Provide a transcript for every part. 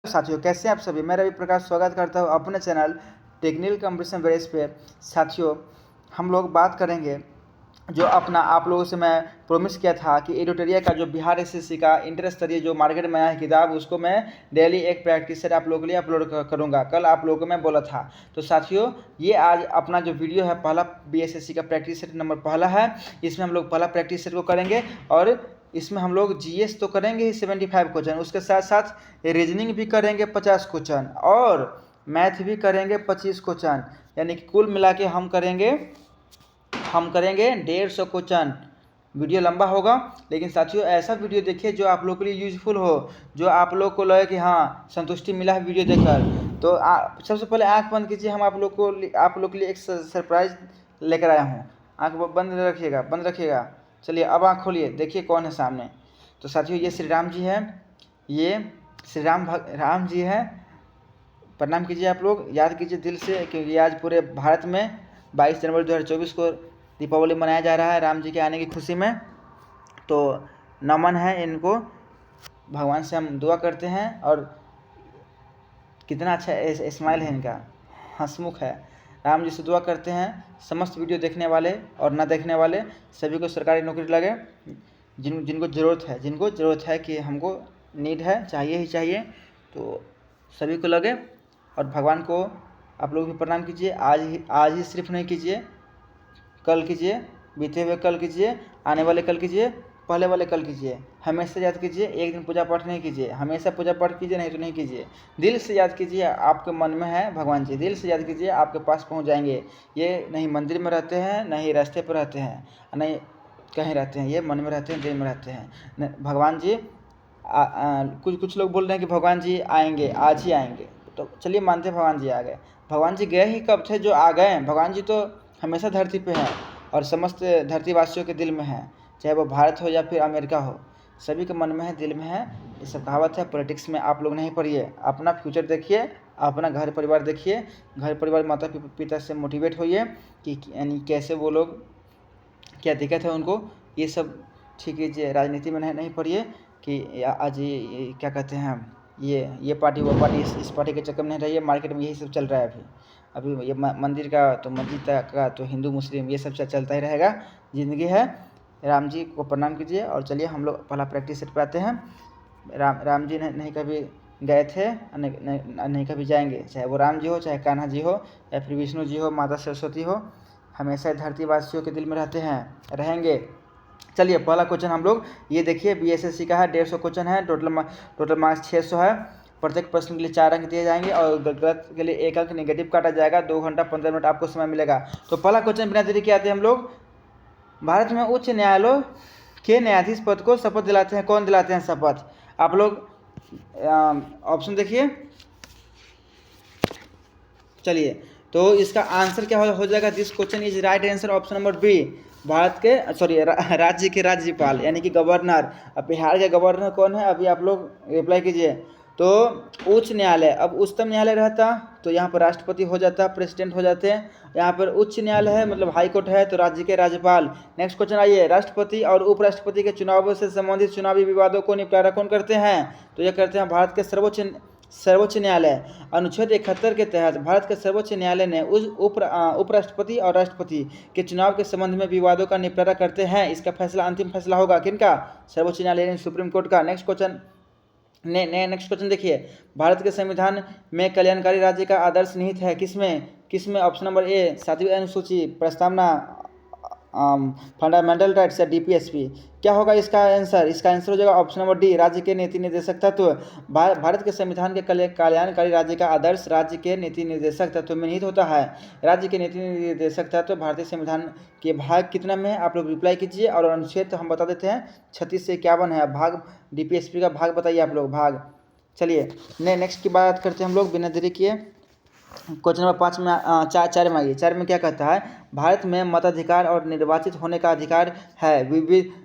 साथियों, कैसे हैं आप सभी। मैं रवि प्रकाश स्वागत करता हूं अपने चैनल टेक्निकल कंपटीशन बेस पे। साथियों, हम लोग बात करेंगे जो अपना आप लोगों से मैं प्रॉमिस किया था कि एडिटोरियल का जो बिहार एसएससी का इंटर स्तरीय जो मार्केट में आया है किताब, उसको मैं डेली एक प्रैक्टिस सेट आप लोगों के लिए अपलोड करूंगा। कल आप लोगों को मैं बोला था। तो साथियों, ये आज अपना जो वीडियो है पहला बीएसएससी का प्रैक्टिस सेट नंबर पहला है। इसमें हम लोग पहला प्रैक्टिस सेट को करेंगे और इसमें हम लोग जीएस तो करेंगे ही 75 क्वेश्चन, उसके साथ साथ रीजनिंग भी करेंगे 50 क्वेश्चन और मैथ भी करेंगे 25 क्वेश्चन, यानी कि कुल मिला के हम करेंगे 150 क्वेश्चन। वीडियो लंबा होगा, लेकिन साथियों ऐसा वीडियो देखिए जो आप लोग के लिए यूजफुल हो, जो आप लोग को लगे कि हाँ संतुष्टि मिला है वीडियो देखकर। तो सबसे पहले आंख बंद कीजिए। हम आप लोग के लिए एक सरप्राइज लेकर आया हूँ। आंख बंद रखिएगा, बंद रखिएगा। चलिए अब आँख खोलिए, देखिए कौन है सामने। तो साथियों, ये श्री राम जी हैं, ये श्री राम जी हैं। प्रणाम कीजिए आप लोग, याद कीजिए दिल से, क्योंकि आज पूरे भारत में 22 जनवरी 2024 को दीपावली मनाया जा रहा है राम जी के आने की खुशी में। तो नमन है इनको, भगवान से हम दुआ करते हैं। और कितना अच्छा स्माइल है इनका, हंसमुख है। राम जी से दुआ करते हैं समस्त वीडियो देखने वाले और ना देखने वाले सभी को सरकारी नौकरी लगे। जिनको ज़रूरत है कि हमको नीड है, चाहिए ही चाहिए, तो सभी को लगे। और भगवान को आप लोग भी प्रणाम कीजिए। आज ही सिर्फ नहीं कीजिए, कल कीजिए, बीते हुए कल कीजिए, आने वाले कल कीजिए, पहले वाले कल कीजिए। हमेशा याद कीजिए, एक दिन पूजा पाठ नहीं कीजिए, हमेशा पूजा पाठ कीजिए, नहीं तो नहीं कीजिए। दिल से याद कीजिए, आपके मन में है भगवान जी, दिल से याद कीजिए, आपके पास पहुंच जाएंगे। ये नहीं मंदिर में रहते हैं, नहीं रास्ते पर रहते हैं, नहीं कहीं रहते हैं, ये मन में रहते हैं, दिल में रहते हैं भगवान जी। कुछ लोग बोल रहे हैं कि भगवान जी आएंगे, आज ही आएंगे। तो चलिए मानते हैं भगवान जी आ गए। भगवान जी गए ही कब थे जो आ गए। भगवान जी तो हमेशा धरती पे हैं और समस्त धरतीवासियों के दिल में है, चाहे वो भारत हो या फिर अमेरिका हो, सभी के मन में है, दिल में है। ये सब कहावत है, पॉलिटिक्स में आप लोग नहीं पढ़िए। अपना फ्यूचर देखिए, अपना घर परिवार देखिए, घर परिवार माता पिता से मोटिवेट होइए कि यानी कैसे वो लोग, क्या दिक्कत है उनको, ये सब ठीक कीजिए। राजनीति में नहीं पढ़िए कि आज ये क्या कहते हैं, ये पार्टी वो पार्टी, इस पार्टी के चक्कर में नहीं रहिए। मार्केट में यही सब चल रहा है अभी ये मंदिर का तो मस्जिद का तो हिंदू मुस्लिम ये सब चलता ही रहेगा। ज़िंदगी है। राम जी को प्रणाम कीजिए और चलिए हम लोग पहला प्रैक्टिस सेट पे आते हैं। राम जी नहीं कभी गए थे, नहीं कभी जाएंगे, चाहे वो राम जी हो, चाहे कान्हा जी हो, या फिर विष्णु जी हो, माता सरस्वती हो, हमेशा धरतीवासियों के दिल में रहते हैं, रहेंगे। चलिए पहला क्वेश्चन हम लोग ये देखिए, बीएसएससी का है, 150 क्वेश्चन है, टोटल मार्क्स 600 है। प्रत्येक प्रश्न के लिए 4 अंक दिए जाएंगे और गलत के लिए 1 अंक नेगेटिव काटा जाएगा। 2 घंटा 15 मिनट आपको समय मिलेगा। तो पहला क्वेश्चन बिना देरी के आते हैं हम लोग। भारत में उच्च न्यायालय के न्यायाधीश पद को शपथ दिलाते हैं, कौन दिलाते हैं शपथ? आप लोग ऑप्शन देखिए। चलिए, तो इसका आंसर क्या हो जाएगा? This question is right answer option number B. Bharat के राज्य के राज्यपाल यानी कि गवर्नर। अब बिहार के गवर्नर कौन है, अभी आप लोग रिप्लाई कीजिए। तो उच्च न्यायालय, अब उच्चतम न्यायालय रहता तो यहाँ पर राष्ट्रपति हो जाता, प्रेसिडेंट हो जाते हैं। यहाँ पर उच्च न्यायालय है मतलब हाई कोर्ट है, तो राज्य के राज्यपाल। नेक्स्ट क्वेश्चन आइए, राष्ट्रपति और उपराष्ट्रपति के चुनावों से संबंधित चुनावी विवादों को निपटारा कौन करते हैं? तो ये करते हैं भारत के सर्वोच्च न्यायालय। अनुच्छेद 71 के तहत भारत के सर्वोच्च न्यायालय ने उस उपराष्ट्रपति और राष्ट्रपति के चुनाव के संबंध में विवादों का निपटारा करते हैं। इसका फैसला अंतिम फैसला होगा किनका? सर्वोच्च न्यायालय यानी सुप्रीम कोर्ट का। नेक्स्ट क्वेश्चन देखिए, भारत के संविधान में कल्याणकारी राज्य का आदर्श निहित है किसमें? ऑप्शन नंबर ए 7वीं अनुसूची, प्रस्तावना, फंडामेंटल राइट्स या डीपीएसपी। क्या होगा इसका आंसर? इसका आंसर हो जाएगा ऑप्शन नंबर डी, राज्य के नीति निर्देशक तत्व। भारत के संविधान के कल्याणकारी राज्य का आदर्श राज्य के नीति निर्देशक तत्व में निहित होता है। राज्य के नीति निर्देशक तत्व भारतीय संविधान के भाग कितना में है? आप लोग रिप्लाई कीजिए। और अनुच्छेद हम बता देते हैं 36 से 51 है। भाग डीपीएसपी का भाग बताइए आप लोग, भाग। चलिए नेक्स्ट की बात करते हैं हम लोग बिना देरी किए। क्वेश्चन नंबर 5 में 4 में आइए। 4 में क्या कहता है? भारत में मताधिकार और निर्वाचित होने का अधिकार है।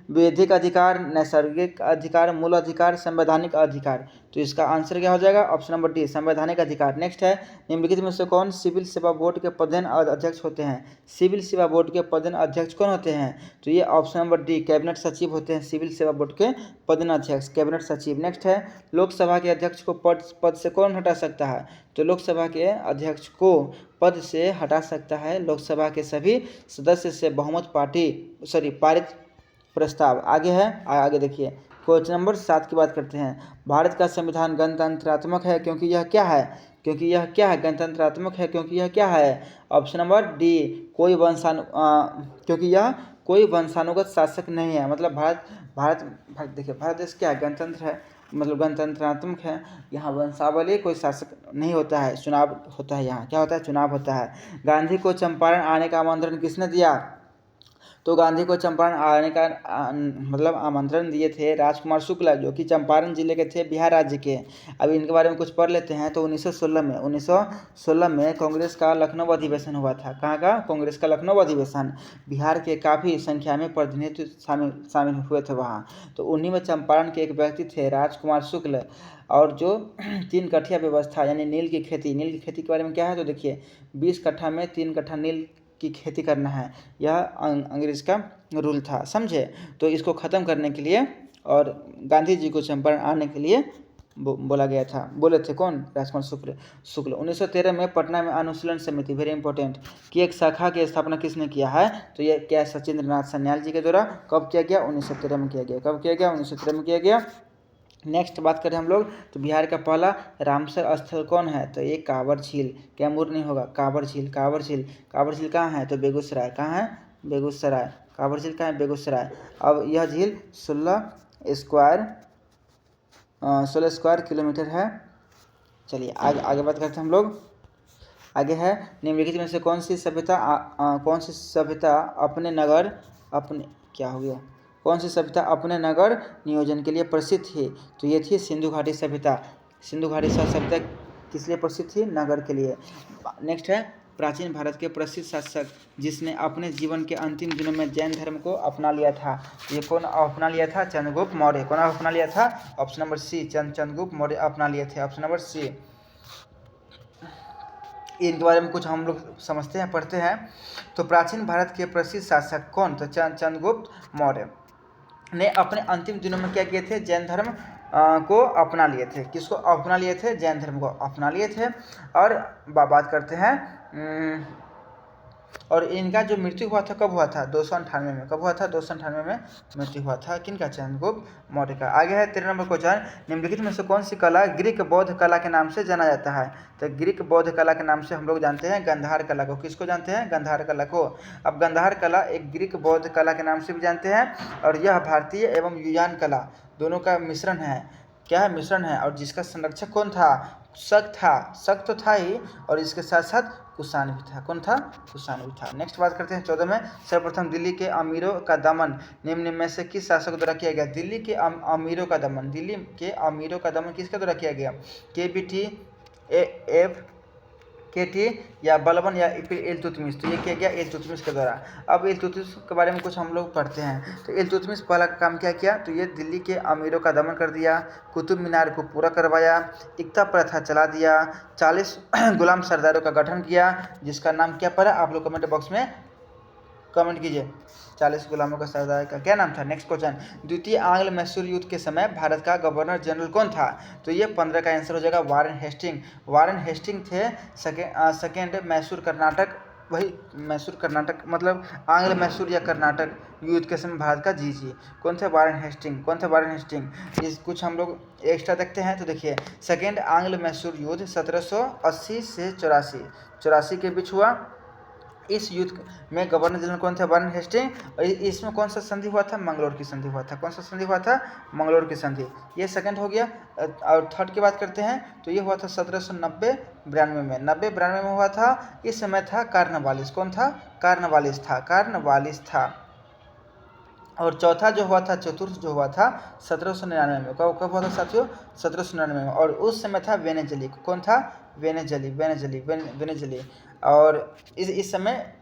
विधिक अधिकार, नैसर्गिक अधिकार, मूल अधिकार, संवैधानिक अधिकार। तो इसका आंसर क्या हो जाएगा? ऑप्शन नंबर डी, संवैधानिक अधिकार। नेक्स्ट है, निम्नलिखित में से कौन सिविल सेवा बोर्ड के पदेन अध्यक्ष होते हैं? सिविल सेवा बोर्ड के पदेन अध्यक्ष कौन होते हैं? तो ये ऑप्शन नंबर डी, कैबिनेट सचिव होते हैं सिविल सेवा बोर्ड के पदेन अध्यक्ष, कैबिनेट सचिव। नेक्स्ट है, लोकसभा के अध्यक्ष को पद से कौन हटा सकता है? तो लोकसभा के अध्यक्ष को पद से हटा सकता है लोकसभा के सभी सदस्य से बहुमत पारित प्रस्ताव। आगे है, आगे देखिए क्वेश्चन नंबर 7 की बात करते हैं। भारत का संविधान गणतंत्रात्मक है क्योंकि यह क्या है? क्योंकि यह क्या है? गणतंत्रात्मक है क्योंकि यह क्या है? ऑप्शन नंबर डी, क्योंकि यह कोई वंशानुगत शासक नहीं है। मतलब भारत देखिए, भारत देश क्या है? गणतंत्र है, मतलब गणतंत्रात्मक है। यहाँ वंशावली कोई शासक नहीं होता है, चुनाव होता है। यहाँ क्या होता है? चुनाव होता है। गांधी को चंपारण आने का आमंत्रण किसने दिया? तो गांधी को चंपारण आने का मतलब आमंत्रण दिए थे राजकुमार शुक्ला, जो कि चंपारण जिले के थे, बिहार राज्य के। अब इनके बारे में कुछ पढ़ लेते हैं। तो 1916 में कांग्रेस का लखनऊ अधिवेशन हुआ था। कहाँ का? कांग्रेस का लखनऊ अधिवेशन। बिहार के काफ़ी संख्या में प्रतिनिधि शामिल हुए थे वहाँ। तो उन्हीं में चंपारण के एक व्यक्ति थे राजकुमार शुक्ल। और जो 3 कठिया व्यवस्था यानी नील की खेती के बारे में क्या है? तो देखिए, 20 कट्ठा में 3 कट्ठा नील की खेती करना है, यह अंग्रेज का रूल था, समझे। तो इसको ख़त्म करने के लिए और गांधी जी को चंपारण आने के लिए बोला गया था। बोले थे कौन? राजकुमार शुक्ल। 1913 में पटना में अनुशीलन समिति, वेरी इंपॉर्टेंट, की एक शाखा की स्थापना किसने किया है? तो ये क्या? सचिंद्र नाथ सन्याल जी के द्वारा। कब किया गया? 1913 में किया गया। कब किया गया? 1913 में किया गया। नेक्स्ट बात करें हम लोग, तो बिहार का पहला रामसर स्थल कौन है? तो ये कांवर झील, कैमूर नहीं होगा, कांवर झील कहाँ है? तो बेगूसराय। कहाँ है? बेगूसराय। कांवर झील कहाँ है? बेगूसराय। अब यह झील 16 स्क्वायर किलोमीटर है। चलिए आगे बात करते हैं हम लोग। आगे है, निम्नलिखित में से कौन सी सभ्यता अपने नगर नियोजन के लिए प्रसिद्ध थी? तो ये थी सिंधु घाटी सभ्यता। सिंधु घाटी सभ्यता किस लिए प्रसिद्ध थी? नगर के लिए। नेक्स्ट है, प्राचीन भारत के प्रसिद्ध शासक जिसने अपने जीवन के अंतिम दिनों में जैन धर्म को अपना लिया था। ये कौन अपना लिया था? चंद्रगुप्त मौर्य। कौन अपना लिया था? Option number C, Chandragupta Maurya अपना लिए थे। Option number C. इनके बारे में कुछ हम लोग समझते हैं, पढ़ते हैं। तो प्राचीन भारत के प्रसिद्ध शासक कौन? तो चंद्रगुप्त मौर्य ने अपने अंतिम दिनों में क्या किए थे? जैन धर्म को अपना लिए थे। किसको अपना लिए थे? जैन धर्म को अपना लिए थे। और बात करते हैं, और इनका जो मृत्यु हुआ था कब हुआ था? 298 में। कब हुआ था? 298 में मृत्यु हुआ था। किनका? चंद्रगुप्त मौर्य का। आगे है 13 नंबर क्वेश्चन, निम्नलिखित में से कौन सी कला ग्रीक बौद्ध कला के नाम से जाना जाता है? तो ग्रीक बौद्ध कला के नाम से हम लोग जानते हैं गंधार कला को। किसको जानते हैं? गंधार कला को। अब गंधार कला एक ग्रीक बौद्ध कला के नाम से भी जानते हैं, और यह भारतीय एवं यूनान कला दोनों का मिश्रण है। क्या है? मिश्रण है। और जिसका संरक्षक कौन था? शक तो था ही, और इसके साथ साथ कुषाण भी था। कौन था? कुषाण भी था। नेक्स्ट बात करते हैं 14 में, सर्वप्रथम दिल्ली के अमीरों का दमन निम्न में से किस शासक द्वारा किया गया? दिल्ली के अमीरों का दमन किसके द्वारा किया गया? KBT, KT या बलबन या फिर इल्तुतमिश? तो ये किया गया इल्तुतमिश के द्वारा। अब इल्तुतमिश के बारे में कुछ हम लोग पढ़ते हैं। तो इल्तुतमिश पहला काम क्या किया? तो ये दिल्ली के अमीरों का दमन कर दिया, कुतुब मीनार को पूरा करवाया, एकता प्रथा चला दिया, 40 गुलाम सरदारों का गठन किया, जिसका नाम क्या पड़ा? आप लोग कमेंट बॉक्स में कमेंट कीजिए। 40 गुलामों का सरदार का क्या नाम था? नेक्स्ट क्वेश्चन, द्वितीय आंग्ल मैसूर युद्ध के समय भारत का गवर्नर जनरल कौन था? तो ये 15 का आंसर हो जाएगा वारेन हेस्टिंग थे सेकेंड मैसूर कर्नाटक। वही मैसूर कर्नाटक मतलब आंग्ल मैसूर या कर्नाटक युद्ध के समय भारत का जी कौन थे? Warren Hasting. इस कुछ हम लोग एक्स्ट्रा देखते हैं। तो देखिए, सेकेंड आंग्ल मैसूर युद्ध 1780 से 84 के बीच हुआ। इस युद्ध में गवर्नर जनरल कौन थे? Warren Hasting. और इसमें कौन सा संधि हुआ था? मंगलोर की संधि हुआ था। कौन सा संधि हुआ था? मंगलोर की संधि। ये सेकंड हो गया। और थर्ड की बात करते हैं, तो ये हुआ था 1790-92 में। 90-92 में हुआ था। इस समय था कार्नवालिस। कौन था? कार्नवालिस था। और चौथा जो हुआ था, चतुर्थ जो हुआ था 1799 में। कब हुआ था साथियों? 1799 में। और उस समय था वेनेजली। कौन था? वेनेजली। और इस समय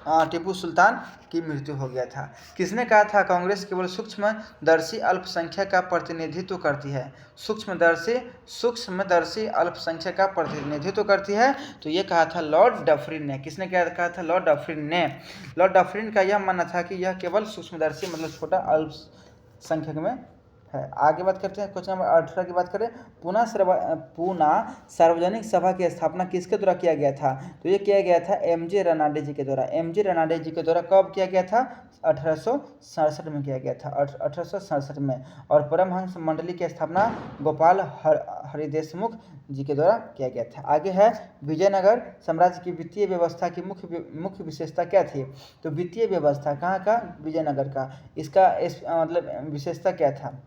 टीपू सुल्तान की मृत्यु हो गया था। किसने कहा था कांग्रेस केवल सूक्ष्मदर्शी अल्पसंख्यक का प्रतिनिधित्व करती है? सूक्ष्मदर्शी अल्पसंख्यक का प्रतिनिधित्व करती है, तो ये कहा था लॉर्ड डफरिन ने। किसने कहा था? लॉर्ड डफरिन ने। लॉर्ड डफरिन का यह मानना था कि यह केवल सूक्ष्मदर्शी मतलब छोटा अल्पसंख्यक में है। आगे बात करते हैं, क्वेश्चन नंबर 18 की बात करें। पूना सार्वजनिक सभा की स्थापना किसके द्वारा किया गया था? तो ये किया गया था एमजे रनाडे जी के द्वारा। एमजे रनाडे जी के द्वारा कब किया गया था? 1867 में किया गया था, 1867 में। और परमहंस मंडली की स्थापना गोपाल हरिदेशमुख जी के द्वारा किया गया था। आगे है विजयनगर साम्राज्य की वित्तीय व्यवस्था की मुख्य विशेषता क्या थी? तो वित्तीय व्यवस्था कहाँ का? विजयनगर का। इसका मतलब विशेषता क्या था?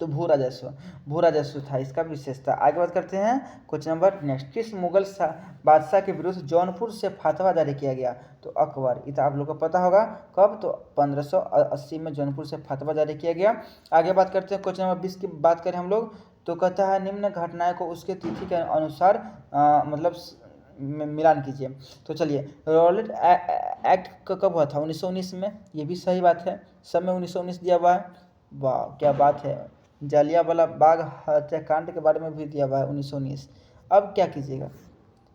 तो भू राजस्व था इसका विशेषता। आगे बात करते हैं क्वेश्चन नंबर नेक्स्ट। किस मुगल बादशाह के विरुद्ध जौनपुर से फतवा जारी किया गया? तो अकबर। ये तो आप लोग को पता होगा कब? तो 1580 में जौनपुर से फतवा जारी किया गया। आगे बात करते हैं क्वेश्चन नंबर 20 की बात करें हम लोग, तो कहता है निम्न घटनाएं को उसके तिथि के अनुसार मतलब मिलान कीजिए। तो चलिए, रॉलेट एक्ट कब हुआ था? 1919 में। ये भी सही बात है, सब में 1919 दिया हुआ है। वाह क्या बात है। जालियांवाला बाग हत्याकांड के बारे में भी दिया हुआ है 1919। अब क्या कीजिएगा?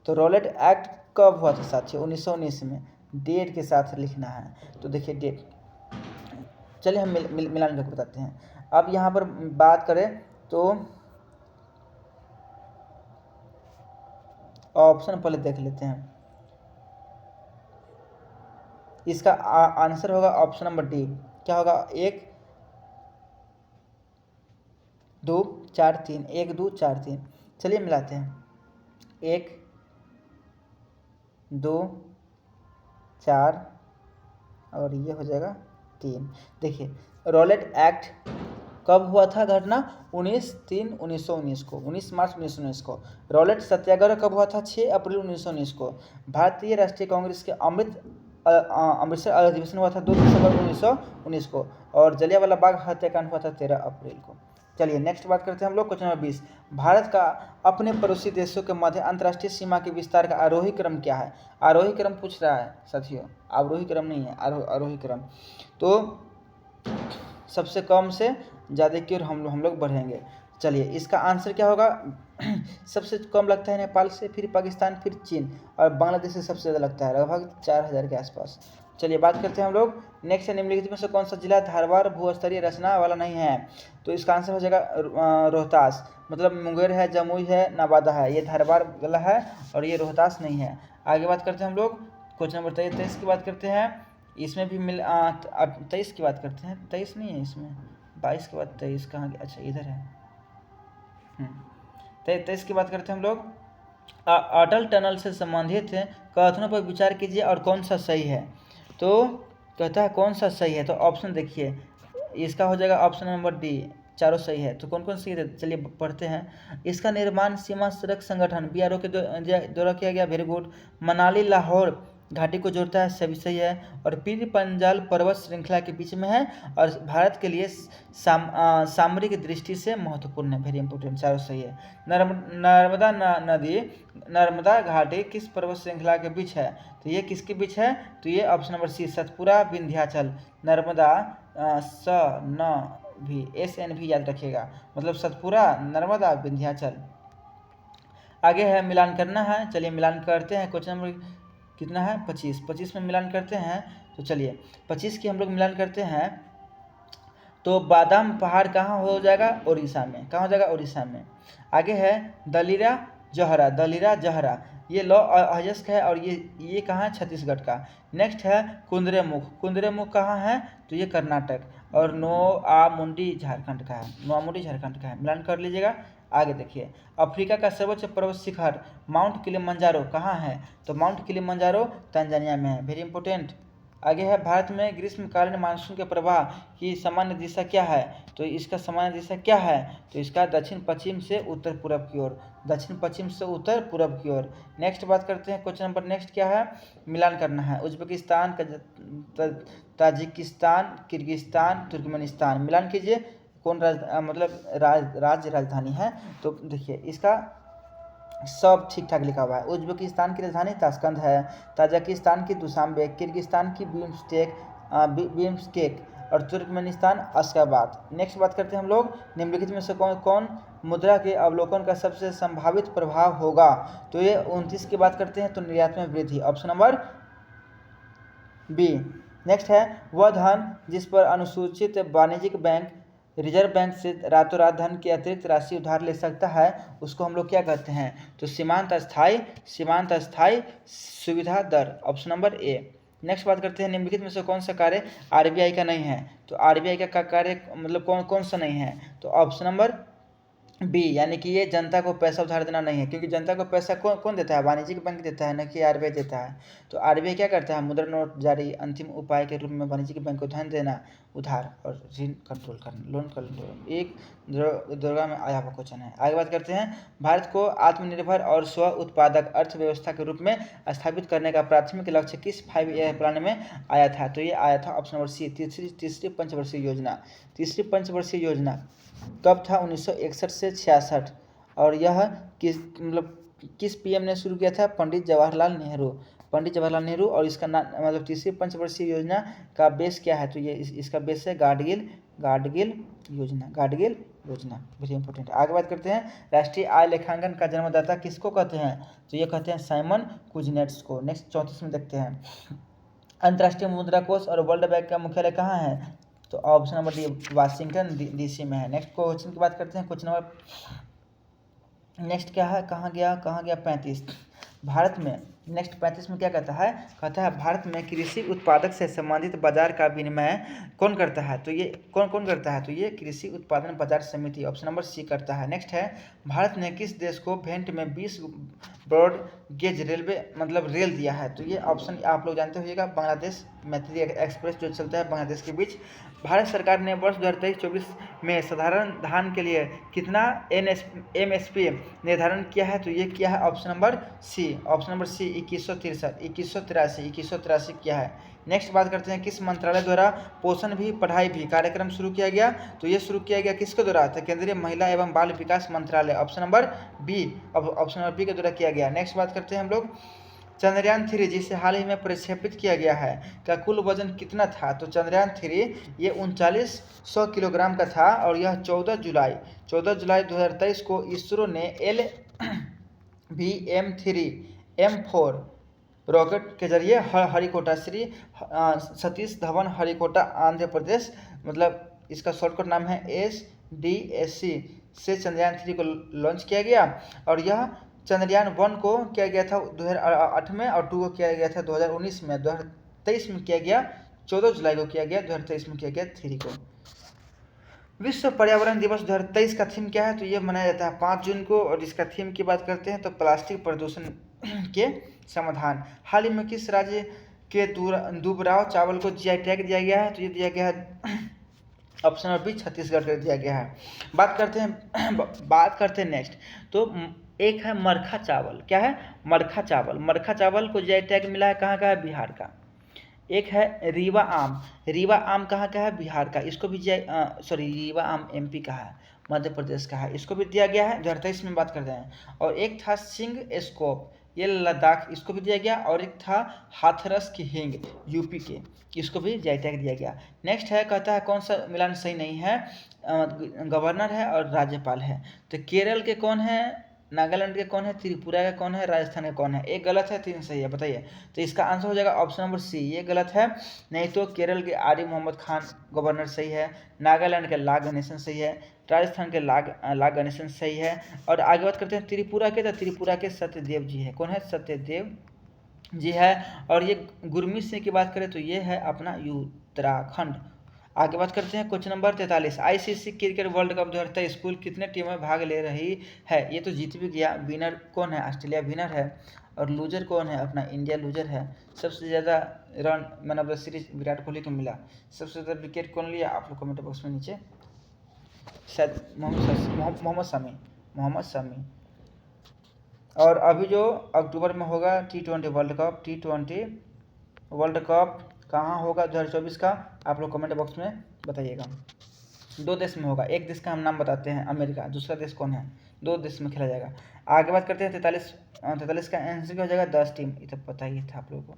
तो रॉलेट एक्ट कब हुआ था साथियों? 1919 में। डेट के साथ लिखना है, तो देखिए डेट। चलिए हम मिलान करके बताते हैं। अब यहाँ पर बात करें तो ऑप्शन पहले देख लेते हैं। इसका आंसर होगा ऑप्शन नंबर डी। क्या होगा? 1 2 4 3, 1 2 4 3। चलिए मिलाते हैं। 1 2 4 और ये हो जाएगा 3। देखिए रॉलेट एक्ट कब हुआ था घटना? 19/3/1919 को, 19 मार्च 1919 को। रॉलेट सत्याग्रह कब हुआ था? 6 अप्रैल 1919 को। भारतीय राष्ट्रीय कांग्रेस के अमृतसर अधिवेशन हुआ था 2 दिसंबर 1919 को। और जलियांवाला बाग हत्याकांड हुआ था 13 अप्रैल को। चलिए नेक्स्ट बात करते हैं हम लोग क्वेश्चन नंबर 20। भारत का अपने पड़ोसी देशों के मध्य अंतर्राष्ट्रीय सीमा के विस्तार का आरोही क्रम क्या है? आरोही क्रम पूछ रहा है साथियों, आरोही क्रम नहीं है, आरोही क्रम। तो सबसे कम से ज़्यादा की ओर हम लोग बढ़ेंगे। चलिए इसका आंसर क्या होगा? सबसे कम लगता है नेपाल से, फिर पाकिस्तान, फिर चीन, और बांग्लादेश से सबसे ज़्यादा लगता है, लगभग 4000 के आसपास। चलिए बात करते हैं हम लोग नेक्स्ट। निम्नलिखित में से कौन सा जिला धारवाड़ भूस्तरीय रचना वाला नहीं है? तो इसका आंसर हो जाएगा रोहतास। मतलब मुंगेर है, जमुई है, नवादा है, ये धारवाड़ वाला है और ये रोहतास नहीं है। आगे बात करते हैं हम लोग क्वेश्चन नंबर 23 की बात करते हैं। इसमें भी 23 की बात करते हैं। 23 नहीं है इसमें, 22 के बाद 23 कहाँ गया? अच्छा इधर है। 23 की बात करते हैं हम लोग। अटल टनल से संबंधित कथनों पर विचार कीजिए और कौन सा सही है? तो कहता है कौन सा सही है? तो ऑप्शन देखिए, इसका हो जाएगा ऑप्शन नंबर डी, चारों सही है। तो कौन कौन सही है चलिए पढ़ते हैं। इसका निर्माण सीमा सड़क संगठन BRO के द्वारा किया गया, वेरी गुड। मनाली लाहौर घाटी को जोड़ता है, सभी सही है। और पीर पंजाल पर्वत श्रृंखला के बीच में है और भारत के लिए सामरिक दृष्टि से महत्वपूर्ण है, वेरी इंपॉर्टेंट, चारों सही है। नर्मदा नदी, नर्मदा घाटी किस पर्वत श्रृंखला के बीच है? तो ये किसके बीच है? तो ये option number C, Satpura Vindhyachal. Narmada SN भी याद रखिएगा, मतलब सतपुरा, नर्मदा, विंध्याचल। आगे है मिलान करना है। चलिए मिलान करते हैं। क्वेश्चन नंबर कितना है? 25 में मिलान करते हैं। तो चलिए 25 की हम लोग मिलान करते हैं। तो बादाम पहाड़ कहाँ हो जाएगा? उड़ीसा में। कहाँ हो जाएगा? उड़ीसा में। आगे है दलीरा जहरा, ये लौ अयस्क है और ये कहाँ है? छत्तीसगढ़ का। नेक्स्ट है कुंद्रेमुख कहाँ है? तो ये कर्नाटक। और नोआमुंडी झारखंड का है। मिलान कर लीजिएगा। आगे देखिए, अफ्रीका का सर्वोच्च पर्वत शिखर माउंट किलिमंजारो कहाँ है? तो माउंट किलिमंजारो तंजानिया में है, वेरी इंपॉर्टेंट। आगे है भारत में ग्रीष्मकालीन मानसून के प्रवाह की सामान्य दिशा क्या है? तो इसका सामान्य दिशा क्या है? तो इसका दक्षिण पश्चिम से उत्तर पूर्व की ओर, दक्षिण पश्चिम से उत्तर पूर्व की ओर। नेक्स्ट बात करते हैं क्वेश्चन नंबर नेक्स्ट क्या है? मिलान करना है। उज्बेकिस्तान, ताजिकिस्तान, किर्गिस्तान, तुर्कमेनिस्तान, मिलान कीजिए। कौन राज्य राजधानी है? तो देखिए इसका सब ठीक ठाक लिखा हुआ है। उज्बेकिस्तान की राजधानी ताशकंद है। ताजिकिस्तान की दुशांबे, किर्गिस्तान की बिम्स्टेक और तुर्कमेनिस्तान अशगाबाद। नेक्स्ट बात करते हैं हम लोग, निम्नलिखित में से कौन कौन मुद्रा के अवलोकन का सबसे संभावित प्रभाव होगा। तो ये 29 की बात करते हैं तो निर्यात में वृद्धि, ऑप्शन नंबर बी। नेक्स्ट है, वह धन जिस पर अनुसूचित वाणिज्यिक बैंक रिजर्व बैंक से रातों रात धन की अतिरिक्त राशि उधार ले सकता है, उसको हम लोग क्या कहते हैं, तो सीमांत अस्थायी सुविधा दर, ऑप्शन नंबर ए। नेक्स्ट बात करते हैं, निम्नलिखित में से कौन सा कार्य आरबीआई का नहीं है। तो आरबीआई का कार्य मतलब कौन सा नहीं है, तो ऑप्शन नंबर बी, यानी कि ये जनता को पैसा उधार देना नहीं है, क्योंकि जनता को पैसा कौन देता है, वाणिज्यिक बैंक देता है, न कि आरबीआई देता है। तो आरबीआई क्या करता है, मुद्रा नोट जारी अंतिम उपाय के रूप में वाणिज्यिक बैंक को धन देना, उधार और ऋण कंट्रोल करना, लोन कंट्रोल। एक दुर्गा में आया हुआ क्वेश्चन है। आगे बात करते हैं, भारत को आत्मनिर्भर और स्व उत्पादक अर्थव्यवस्था के रूप में स्थापित करने का प्राथमिक लक्ष्य किस 5 ईयर प्लान में आया था। तो ये आया था ऑप्शन नंबर सी, तीसरी पंचवर्षीय योजना। तीसरी पंचवर्षीय योजना कब था, 1961 से 66, और यह किस पीएम ने शुरू किया था, पंडित जवाहरलाल नेहरू। और इसका मतलब तीसरी पंचवर्षीय योजना का बेस क्या है, तो ये इसका बेस है गाडगिल योजना, वेरी इंपॉर्टेंट। आगे बात करते हैं, राष्ट्रीय आय लेखांकन का जन्मदाता किसको कहते हैं, तो ये कहते हैं साइमन कुजनेट्स को। नेक्स्ट 34 में देखते हैं, अंतर्राष्ट्रीय मुद्रा कोष और वर्ल्ड बैंक का मुख्यालय कहाँ है, तो option number D, Washington DC में है। नेक्स्ट क्वेश्चन की बात करते हैं, क्वेश्चन नंबर नेक्स्ट क्या है, कहाँ गया 35, भारत में। नेक्स्ट 35 में क्या कहता है, भारत में कृषि उत्पादक से संबंधित बाजार का विनिमय कौन करता है, तो ये कौन करता है, तो ये कृषि उत्पादन बाजार समिति, ऑप्शन नंबर सी करता है। नेक्स्ट है, भारत ने किस देश को भेंट में 20 ब्रॉड गेज रेलवे मतलब रेल दिया है, तो ये ऑप्शन आप लोग जानते होइएगा, बांग्लादेश मैत्री एक्सप्रेस जो चलता है बांग्लादेश के बीच। भारत सरकार ने वर्ष 2023-24 में साधारण धान के लिए कितना MSP निर्धारण किया है, तो ये किया है ऑप्शन नंबर सी 2183 किया है। नेक्स्ट बात करते हैं, किस मंत्रालय द्वारा पोषण भी पढ़ाई भी कार्यक्रम शुरू किया गया, तो ये शुरू किया गया किसके द्वारा, तो केंद्रीय महिला एवं बाल विकास मंत्रालय, ऑप्शन नंबर बी के द्वारा किया गया। नेक्स्ट बात करते हैं हम लोग, चंद्रयान-3 जिसे हाल ही में प्रक्षेपित किया गया है का कुल वजन कितना था, तो चंद्रयान-3 ये 3900 किलोग्राम का था, और यह 14 जुलाई 2023 को इसरो ने LVM-3M4 रॉकेट के जरिए हरिकोटा, श्री सतीश धवन हरिकोटा, आंध्र प्रदेश, मतलब इसका शॉर्टकट नाम है SDSC, से चंद्रयान-3 को लॉन्च किया गया। और यह चंद्रयान-1 को किया गया था 2008 में, और 2 को किया गया था 2019 में, 2023 में किया गया, 14 जुलाई को किया गया, 2023 में किया गया 3 को। विश्व पर्यावरण दिवस 2023 का थीम क्या है, तो ये मनाया जाता है 5 जून को, और इसका थीम की बात करते हैं तो प्लास्टिक प्रदूषण के समाधान। हाल ही में किस राज्य के दुबराव चावल को GI टैग दिया गया है, तो ये दिया गया है ऑप्शन नंबर बी, छत्तीसगढ़ को दिया गया है। बात करते हैं नेक्स्ट, तो एक है मरखा चावल, क्या है, मरखा चावल को GI टैग मिला है, कहाँ का है, बिहार का। एक है रीवा आम कहाँ का है, बिहार का, इसको भी रीवा आम MP का है, मध्य प्रदेश का है, इसको भी दिया गया है 2023 में बात करते हैं। और एक था सिंग स्कोप, ये लद्दाख, इसको भी दिया गया। और एक था हाथरस की हींग, UP के, इसको भी GI टैग दिया गया। नेक्स्ट है, कहता है कौन सा मिलान सही नहीं है, गवर्नर है और राज्यपाल है, तो केरल के कौन है, नागालैंड के कौन है, त्रिपुरा का कौन है, राजस्थान का कौन है, एक गलत है 3 सही है, बताइए। तो इसका आंसर हो जाएगा ऑप्शन नंबर सी, ये गलत है। नहीं तो केरल के आरिफ मोहम्मद खान गवर्नर सही है, नागालैंड के ला गणेशन सही है, राजस्थान के ला गणेशन सही है। और आगे बात करते हैं त्रिपुरा के, तो त्रिपुरा के सत्यदेव जी है, कौन है, सत्यदेव जी है। और ये गुरमीत सिंह की बात करें तो ये है अपना उत्तराखंड। आगे बात करते हैं question number 43, ICC cricket world cup 2023 कुल कितने टीमें भाग ले रही है, ये तो जीत भी गया। विनर कौन है, ऑस्ट्रेलिया विनर है, और लूजर कौन है, अपना इंडिया लूजर है। सबसे ज़्यादा run man of the series Virat Kohli को मिला। सबसे ज़्यादा विकेट कौन लिया, आप लोग कमेंट बॉक्स में नीचे, शायद मोहम्मद शमी। और अभी जो अक्टूबर में होगा T20 वर्ल्ड कप कहाँ होगा 2024 का, आप लोग कमेंट बॉक्स में बताइएगा। 2 देश में होगा, एक देश का हम नाम बताते हैं अमेरिका, दूसरा देश कौन है, 2 देश में खेला जाएगा। आगे बात करते हैं 43 का आंसर क्या हो जाएगा 10 टीम, ये तो पता ही था आप लोगों को।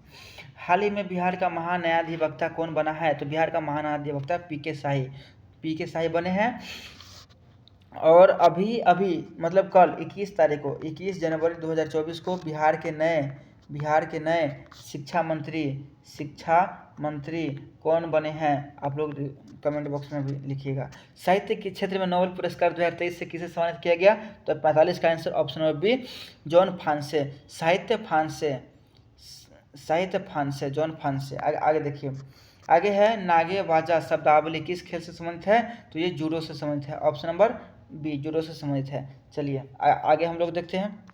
हाल ही में बिहार का महान्यायाधिवक्ता कौन बना है? तो बिहार का महान्यायाधिवक्ता पी के शाही बने हैं। और अभी अभी मतलब कल 21 तारीख को 21 जनवरी 2024 को बिहार के नए शिक्षा मंत्री कौन बने हैं? आप लोग कमेंट बॉक्स में भी लिखिएगा। साहित्य के क्षेत्र में नोबेल पुरस्कार 2023 से किसे सम्मानित किया गया? तो 45 का answer option number B Jon Fosse. साहित्य फांसे जॉन फांसे। आगे देखिए, आगे है नागे वाजा शब्दावली किस खेल से संबंधित है? तो ये जूडो से संबंधित है, ऑप्शन नंबर बी जूडो से संबंधित है। चलिए आगे हम लोग देखते हैं,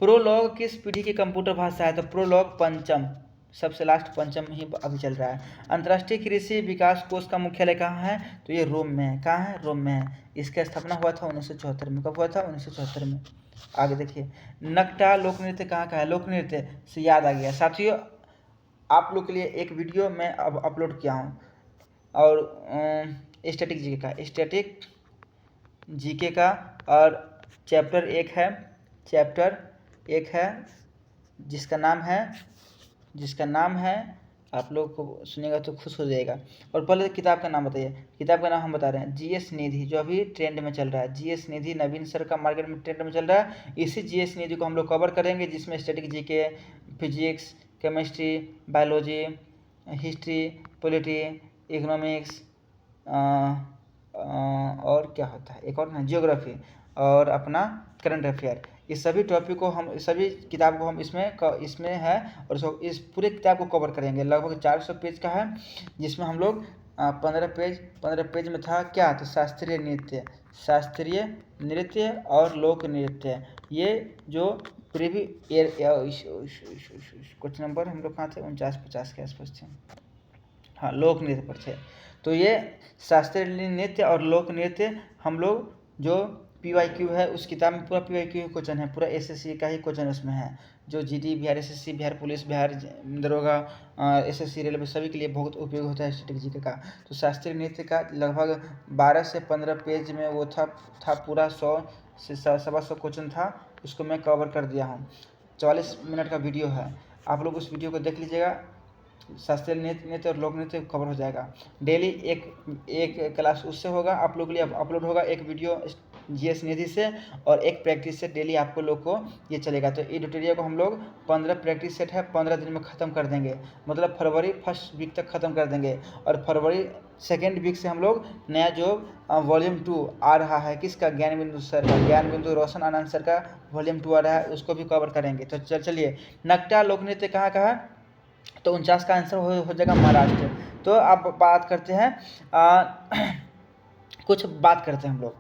प्रोलॉग किस पीढ़ी की कंप्यूटर भाषा है? तो प्रोलॉग पंचम, सबसे लास्ट पंचम ही अभी चल रहा है। अंतर्राष्ट्रीय कृषि विकास कोष का मुख्यालय कहाँ है? तो ये रोम में है। कहाँ है? रोम में है। इसका स्थापना हुआ था 1974 में। कब हुआ था? 1974 में। आगे देखिए, नकटा लोक नृत्य कहाँ का है? लोक नृत्य से याद आ गया साथियों, आप लोग के लिए एक वीडियो मैं अब अपलोड किया हूँ, और स्टैटिक जीके का, और चैप्टर एक है जिसका नाम है आप लोग को सुनेगा तो खुश हो जाएगा। और पहले किताब का नाम बताइए। किताब का नाम हम बता रहे हैं जीएस निधि, जो अभी ट्रेंड में चल रहा है। जीएस निधि नवीन सर का मार्केट में ट्रेंड में चल रहा है। इसी जीएस निधि को हम लोग कवर करेंगे, जिसमें static GK, physics, chemistry, biology, history, polity, economics, और क्या होता है एक और ना, जियोग्राफी, और अपना करंट अफेयर, इस सभी टॉपिक को हम, सभी किताब को हम इसमें है, और इस पूरे किताब को कवर करेंगे। लगभग 400 पेज का है, जिसमें हम लोग 15 पेज में था क्या? तो शास्त्रीय नृत्य और लोक नृत्य, ये जो क्वेश्चन नंबर हम लोग कहाँ थे? 49-50 के आसपास थे। हाँ, लोक नृत्य पर थे। तो ये शास्त्रीय नृत्य और लोक नृत्य हम लोग जो PYQ है उस किताब में पूरा PYQ क्वेश्चन है, पूरा SSC का ही क्वेश्चन उसमें है, जो GD, Bihar SSC, Bihar police, Bihar दरोगा, SSC रेलवे सभी के लिए बहुत उपयोग होता है स्टैटिक जीके का। तो शास्त्रीय नृत्य का लगभग 12 से 15 पेज में वो था पूरा 100 से 125 क्वेश्चन था, उसको मैं कवर कर दिया हूँ। 44 मिनट का वीडियो है, आप लोग उस वीडियो को देख लीजिएगा। शास्त्रीय नृत्य और लोक नृत्य कवर हो जाएगा। डेली एक क्लास उससे होगा, आप लोग के लिए अपलोड होगा एक वीडियो जीएस निधि से, और एक प्रैक्टिस सेट डेली आपको लोग को ये चलेगा। तो ये ट्यूटोरियल को हम लोग 15 प्रैक्टिस सेट है 15 दिन में ख़त्म कर देंगे, मतलब फरवरी 1 वीक तक ख़त्म कर देंगे। और फरवरी 2 वीक से हम लोग नया जो वॉल्यूम 2 आ रहा है, किसका? ज्ञान बिंदु सर का, ज्ञान बिंदु रोशन आनंद सर का वॉल्यूम 2 आ रहा है, उसको भी कवर करेंगे। तो चलिए, नकटा लोक नृत्य कहाँ का है? तो 49 का आंसर हो जाएगा महाराष्ट्र। तो अब बात करते हैं कुछ बात करते हैं हम लोग।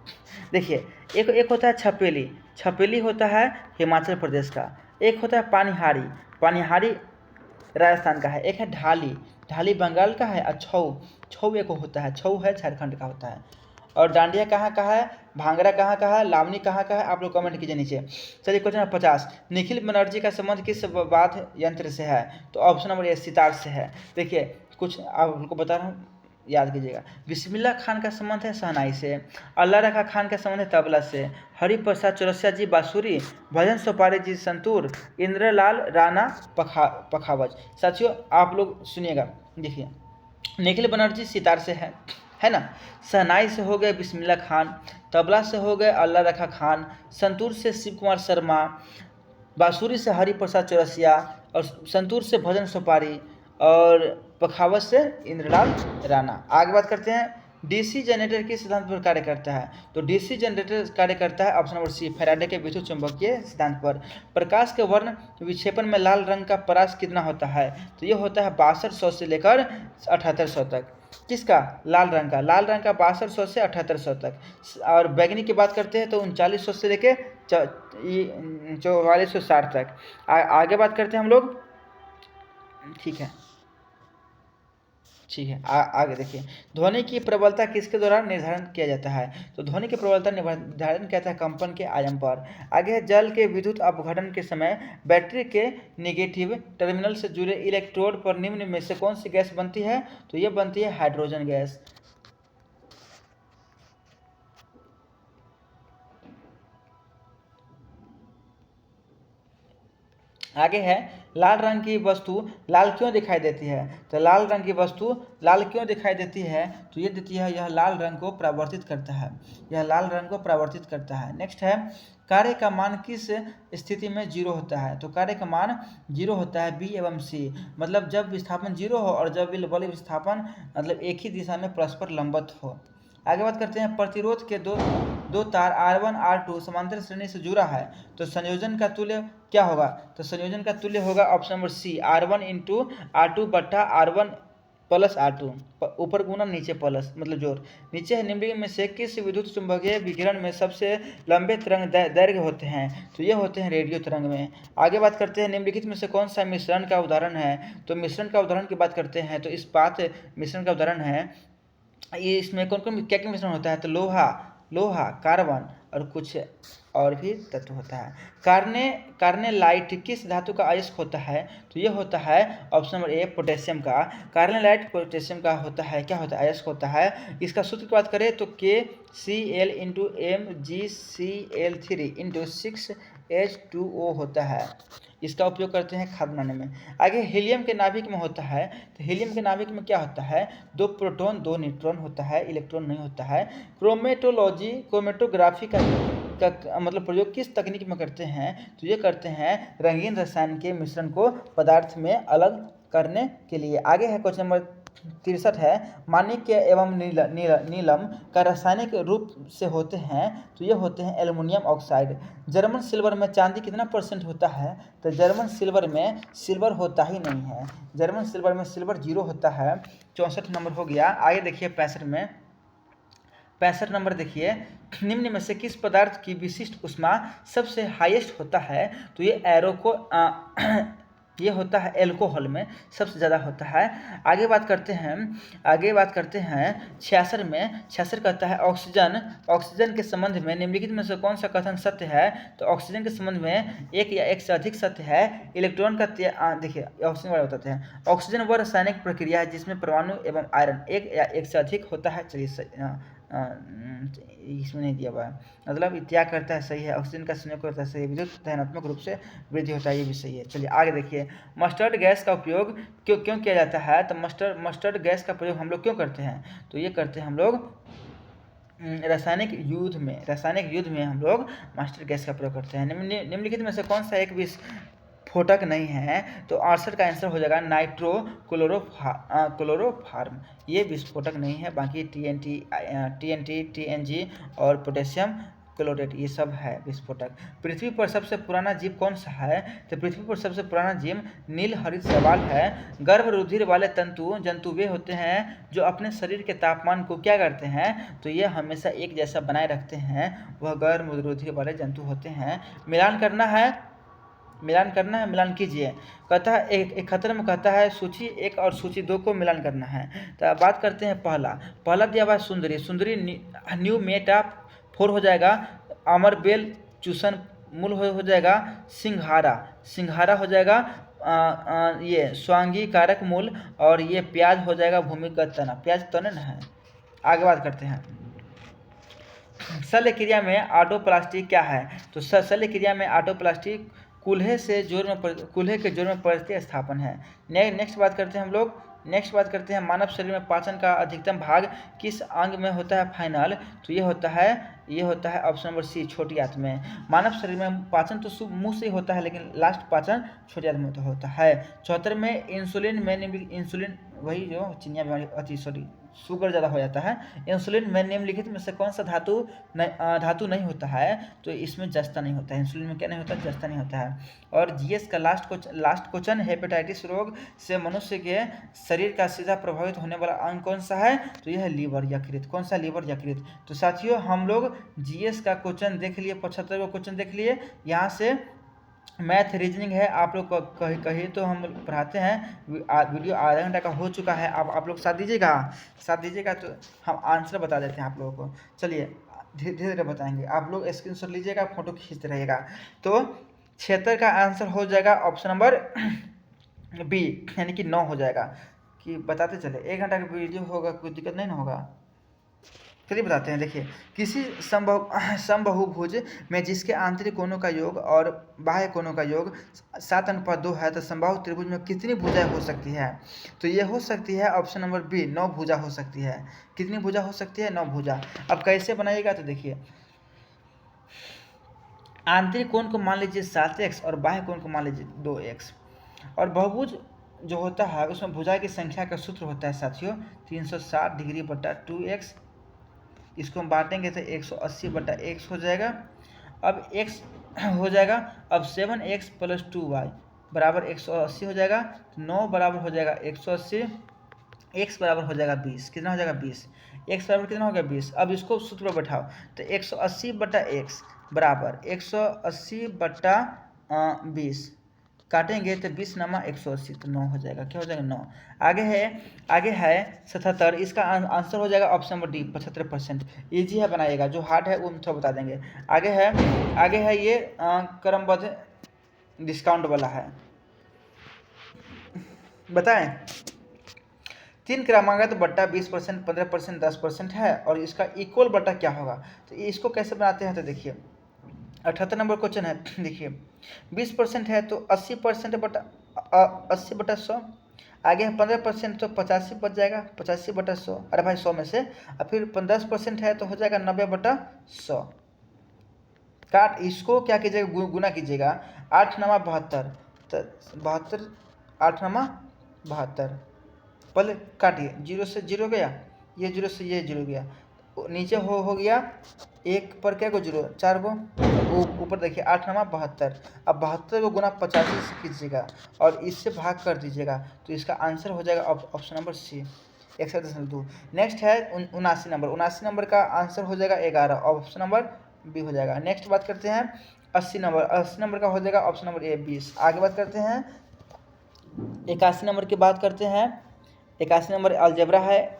देखिए, एक होता है छपेली होता है हिमाचल प्रदेश का, एक होता है पानिहारी राजस्थान का है, एक है ढाली बंगाल का है, और छऊ एक होता है, छऊ है झारखंड का होता है। और डांडिया कहाँ का है? भांगड़ा कहाँ का है? लावनी कहाँ का है? आप लोग कमेंट कीजिए नीचे। चलिए क्वेश्चन नंबर 50, निखिल बनर्जी का संबंध किस वाद्य यंत्र से है? तो ऑप्शन नंबर ए सितार से है। देखिए कुछ आप उनको बता रहा हूँ, याद कीजिएगा। बिस्मिल्लाह खान का संबंध है शहनाई से, अल्लाह रखा खान का संबंध है तबला से, हरि प्रसाद चौरसिया जी बांसुरी, भजन सोपारी जी संतूर, इंद्रलाल राणा पखावज। साथियों आप लोग सुनिएगा, देखिए निखिल बनर्जी सितार से है ना, शहनाई से हो गए बिस्मिल्लाह खान, तबला से हो गए अल्लाह रखा खान, संतूर से शिव कुमार शर्मा, बांसुरी से हरि प्रसाद चौरसिया, और संतूर से भजन सोपारी, और पखावत से इंद्रलाल राणा। आगे बात करते हैं, डीसी जनरेटर किस सिद्धांत पर कार्य करता है? तो डीसी जनरेटर कार्य करता है ऑप्शन नंबर सी फैराडे के विद्युत चुंबकीय सिद्धांत पर। प्रकाश के वर्ण विक्षेपण में लाल रंग का परास कितना होता है? तो ये होता है 6200 से लेकर 7800 तक। किसका? लाल रंग का 6200 से 7800 तक। और बैगनी की बात करते हैं तो 3900 से लेकर 4460 तक। आगे बात करते हैं हम लोग, ठीक है आगे देखिए, ध्वनि की प्रबलता किसके द्वारा निर्धारण किया जाता है? तो ध्वनि की प्रबलता निर्धारण किया जाता है कंपन के आयाम पर। आगे है, जल के विद्युत अपघटन के समय बैटरी के नेगेटिव टर्मिनल से जुड़े इलेक्ट्रोड पर निम्न में से कौन सी गैस बनती है? तो ये बनती है हाइड्रोजन गैस। आगे है लाल रंग की वस्तु लाल क्यों दिखाई देती है। तो लाल रंग की वस्तु लाल क्यों दिखाई देती है, तो ये देती है यह लाल रंग को परावर्तित करता है, यह लाल रंग को परावर्तित करता है। नेक्स्ट है कार्य का मान किस स्थिति में जीरो होता है। तो कार्य का मान जीरो होता है बी एवं सी, मतलब जब विस्थापन जीरो हो और जब बल विस्थापन मतलब एक ही दिशा में परस्पर लंबवत हो। आगे बात करते हैं प्रतिरोध के दो तार R1 R2 समांतर श्रेणी से जुड़ा है, तो संयोजन का तुल्य क्या होगा। तो संयोजन का तुल्य होगा ऑप्शन नंबर सी R1 इंटू R2 बट्टा R1 प्लस R2, ऊपर गुना नीचे प्लस मतलब जोड़। नीचे है निम्नलिखित में से किस विद्युत चुंबकीय विकिरण में सबसे लंबे तरंग दैर्घ्य होते हैं। तो ये होते हैं रेडियो तरंग में। आगे बात करते हैं निम्नलिखित में से कौन सा मिश्रण का उदाहरण है। तो मिश्रण का उदाहरण की बात करते हैं तो इस्पात मिश्रण का उदाहरण है। ये इसमें कौन कौन क्या क्या मिश्रण होता है। तो लोहा कार्बन और कुछ और भी तत्व होता है। कार्नेलाइट किस धातु का अयस्क होता है। तो ये होता है ऑप्शन नंबर ए पोटेशियम का। कार्नेलाइट पोटेशियम का होता है, क्या होता है, अयस्क होता है। इसका सूत्र की बात करें तो KCl into MgCl3 into 6H2O होता है। इसका उपयोग करते हैं खाद बनाने में। आगे हीलियम के नाभिक में होता है, तो हीलियम के नाभिक में क्या होता है, 2 प्रोटॉन 2 न्यूट्रॉन होता है, इलेक्ट्रॉन नहीं होता है। क्रोमेटोग्राफी का मतलब प्रयोग किस तकनीक में करते हैं। तो ये करते हैं रंगीन रसायन के मिश्रण को पदार्थ में अलग करने के लिए। आगे है क्वेश्चन नंबर 63 है माणिक्य एवं नीलम का रासायनिक रूप से होते हैं। तो ये होते हैं एल्युमिनियम ऑक्साइड। जर्मन सिल्वर में चांदी कितना % होता है। तो जर्मन सिल्वर में सिल्वर होता ही नहीं है, जर्मन सिल्वर में सिल्वर 0 होता है। 64 नंबर हो गया। आगे देखिए 65 नंबर देखिए निम्न में से किस पदार्थ की विशिष्ट ऊष्मा सबसे हाईएस्ट होता है। तो ये ये होता है एल्कोहल में सबसे ज़्यादा होता है। आगे बात करते हैं 66 कहता है ऑक्सीजन के संबंध में निम्नलिखित में से कौन सा कथन सत्य है। तो ऑक्सीजन के संबंध में एक या एक से अधिक सत्य है। इलेक्ट्रॉन का देखिए ऑक्सीजन वाले बताते हैं ऑक्सीजन वह रासायनिक प्रक्रिया है जिसमें परमाणु एवं आयरन एक या एक से अधिक होता है। चलिए इसमें नहीं दिया हुआ है, मतलब त्याग करता है, सही है। ऑक्सीजन का संयोग करता है, सही है। विद्युत धनात्मक रूप से वृद्धि होता है, ये भी सही है। चलिए आगे देखिए मस्टर्ड गैस का उपयोग क्यों किया जाता है। तो मस्टर्ड गैस का प्रयोग हम लोग क्यों करते हैं। तो ये करते हैं हम लोग रासायनिक युद्ध में हम लोग मस्टर्ड गैस का प्रयोग करते हैं। निम्नलिखित में से कौन सा एक विस्फोटक नहीं है। तो 68 का आंसर हो जाएगा नाइट्रो क्लोरोफार्म, ये विस्फोटक नहीं है। बाकी TNT TNG और पोटेशियम क्लोरेट ये सब है विस्फोटक। पृथ्वी पर सबसे पुराना जीव कौन सा है। तो पृथ्वी पर सबसे पुराना जीव नील हरित शैवाल है। गर्भ रुधिर वाले जंतु वे होते हैं जो अपने शरीर के तापमान को क्या करते हैं। तो ये हमेशा एक जैसा बनाए रखते हैं, वह गर्भ रुधिर वाले जंतु होते हैं। मिलान करना है, मिलान कीजिए। कहता है एक खतर में कहता है सूची 1 और सूची 2 को मिलान करना है। तो अब बात करते हैं पहला दिया हुआ सुंदरी न्यू मेटा 4 हो जाएगा। अमरबेल चूसन मूल हो जाएगा। सिंघारा हो जाएगा ये स्वांगी कारक मूल, और ये प्याज हो जाएगा भूमिगत तना, प्याज तना है। आगे बात करते हैं शल्य क्रिया में ऑटोप्लास्टी क्या है। तो शल्य क्रिया में ऑटोप्लास्टी कूल्हे के जोड़ में प्रतिस्थापन है। नेक्स्ट बात करते हैं मानव शरीर में पाचन का अधिकतम भाग किस अंग में होता है। फाइनल, तो ये होता है ऑप्शन नंबर सी छोटी आंत में। मानव शरीर में पाचन तो मुंह से ही होता है, लेकिन लास्ट पाचन छोटी आंत में होता है। 74 में इंसुलिन वही जो चिनिया बीमारी शुगर ज़्यादा हो जाता है। इंसुलिन में निम्नलिखित में से कौन सा धातु नहीं होता है। तो इसमें जस्ता नहीं होता है। इंसुलिन में क्या नहीं होता, जस्ता नहीं होता है। और जीएस का लास्ट क्वेश्चन हेपेटाइटिस रोग से मनुष्य के शरीर का सीधा प्रभावित होने वाला अंग कौन सा है। तो यह है लीवर यकृत। कौन सा, लीवर यकृत। तो साथियों हम लोग जीएस का क्वेश्चन देख लिए, 75 को क्वेश्चन देख लिए। यहाँ से मैथ रीजनिंग है, आप लोग कहीं तो हम पढ़ाते हैं। वीडियो आधा घंटा का हो चुका है। अब आप लोग साथ दीजिएगा तो हम आंसर बता देते हैं आप लोगों को। चलिए धीरे धीरे बताएंगे, आप लोग स्क्रीनशॉट लीजिएगा, फोटो खींचते रहिएगा। तो 76 का आंसर हो जाएगा ऑप्शन नंबर बी, यानी कि 9 हो जाएगा। कि बताते चले, 1 घंटा का वीडियो होगा, कोई दिक्कत नहीं ना होगा। चलिए बताते हैं। देखिए, किसी समबाहुभुज में जिसके आंतरिक कोणों का योग और बाह्य कोणों का योग 7:2 है, तो समबाहु त्रिभुज में कितनी भुजाएं हो सकती है? तो ये हो सकती है ऑप्शन नंबर बी, 9 भुजा हो सकती है। कितनी भुजा हो सकती है? 9 भुजा। अब कैसे बनाइएगा? तो देखिए, आंतरिक कोण को मान लीजिए 7x और बाह्य कोण को मान लीजिए 2x। और बहुभुज जो होता है उसमें भुजा की संख्या का सूत्र होता है साथियों 360 डिग्री बटा 2x। इसको हम बांटेंगे तो 180 बटा x हो जाएगा। अब x हो जाएगा, अब 7x प्लस 2y बराबर 180 हो जाएगा। 9 बराबर हो जाएगा 180, x बराबर हो जाएगा 20। कितना हो जाएगा? 20। x बराबर कितना हो गया? 20। अब इसको सूत्र पर बैठाओ तो 180 बटा x बराबर 180 बटा 20 काटेंगे तो 20 नमा 180 तो 9 हो जाएगा। क्या हो जाएगा? 9। आगे है 77। इसका आंसर हो जाएगा ऑप्शन नंबर डी, 75%। ईजी है, बनाइएगा। जो हार्ड है वो हम थोड़ा बता देंगे। आगे है ये क्रमबद्ध डिस्काउंट वाला है। बताएं, 3 क्रमागत बट्टा 20%, 15%, 10% है और इसका इक्वल बट्टा क्या होगा? तो इसको कैसे बनाते हैं? तो देखिए 78 नंबर क्वेश्चन है। देखिए 20% है तो 80% बटा 80 बटा 100। आगे है 15% तो 85 बच जाएगा, 85 बटा 100। अरे भाई 100 में से। और फिर 10% है तो हो जाएगा 90 बटा 100। काट इसको क्या कीजिएगा? गुना कीजिएगा। 8 नमा 72 तो 72, 8 नमा 72। पहले काटिए, 0 से 0 गया, ये 0 से ये 0 गया, नीचे हो गया 1 पर क्या को 0, 4 को ऊपर देखिए 8 नमा 72। अब 72 को गुना 85 से कीजिएगा और इससे भाग कर दीजिएगा तो इसका आंसर हो जाएगा ऑप्शन नंबर सी, 1.2। नेक्स्ट है 79 नंबर। 79 नंबर का आंसर हो जाएगा 11, ऑप्शन नंबर बी हो जाएगा। नेक्स्ट बात करते हैं 80 नंबर। 80 नंबर का हो जाएगा ऑप्शन नंबर ए, 20। आगे बात करते हैं 81 नंबर की बात करते हैं। 81 नंबर अलजेब्रा है,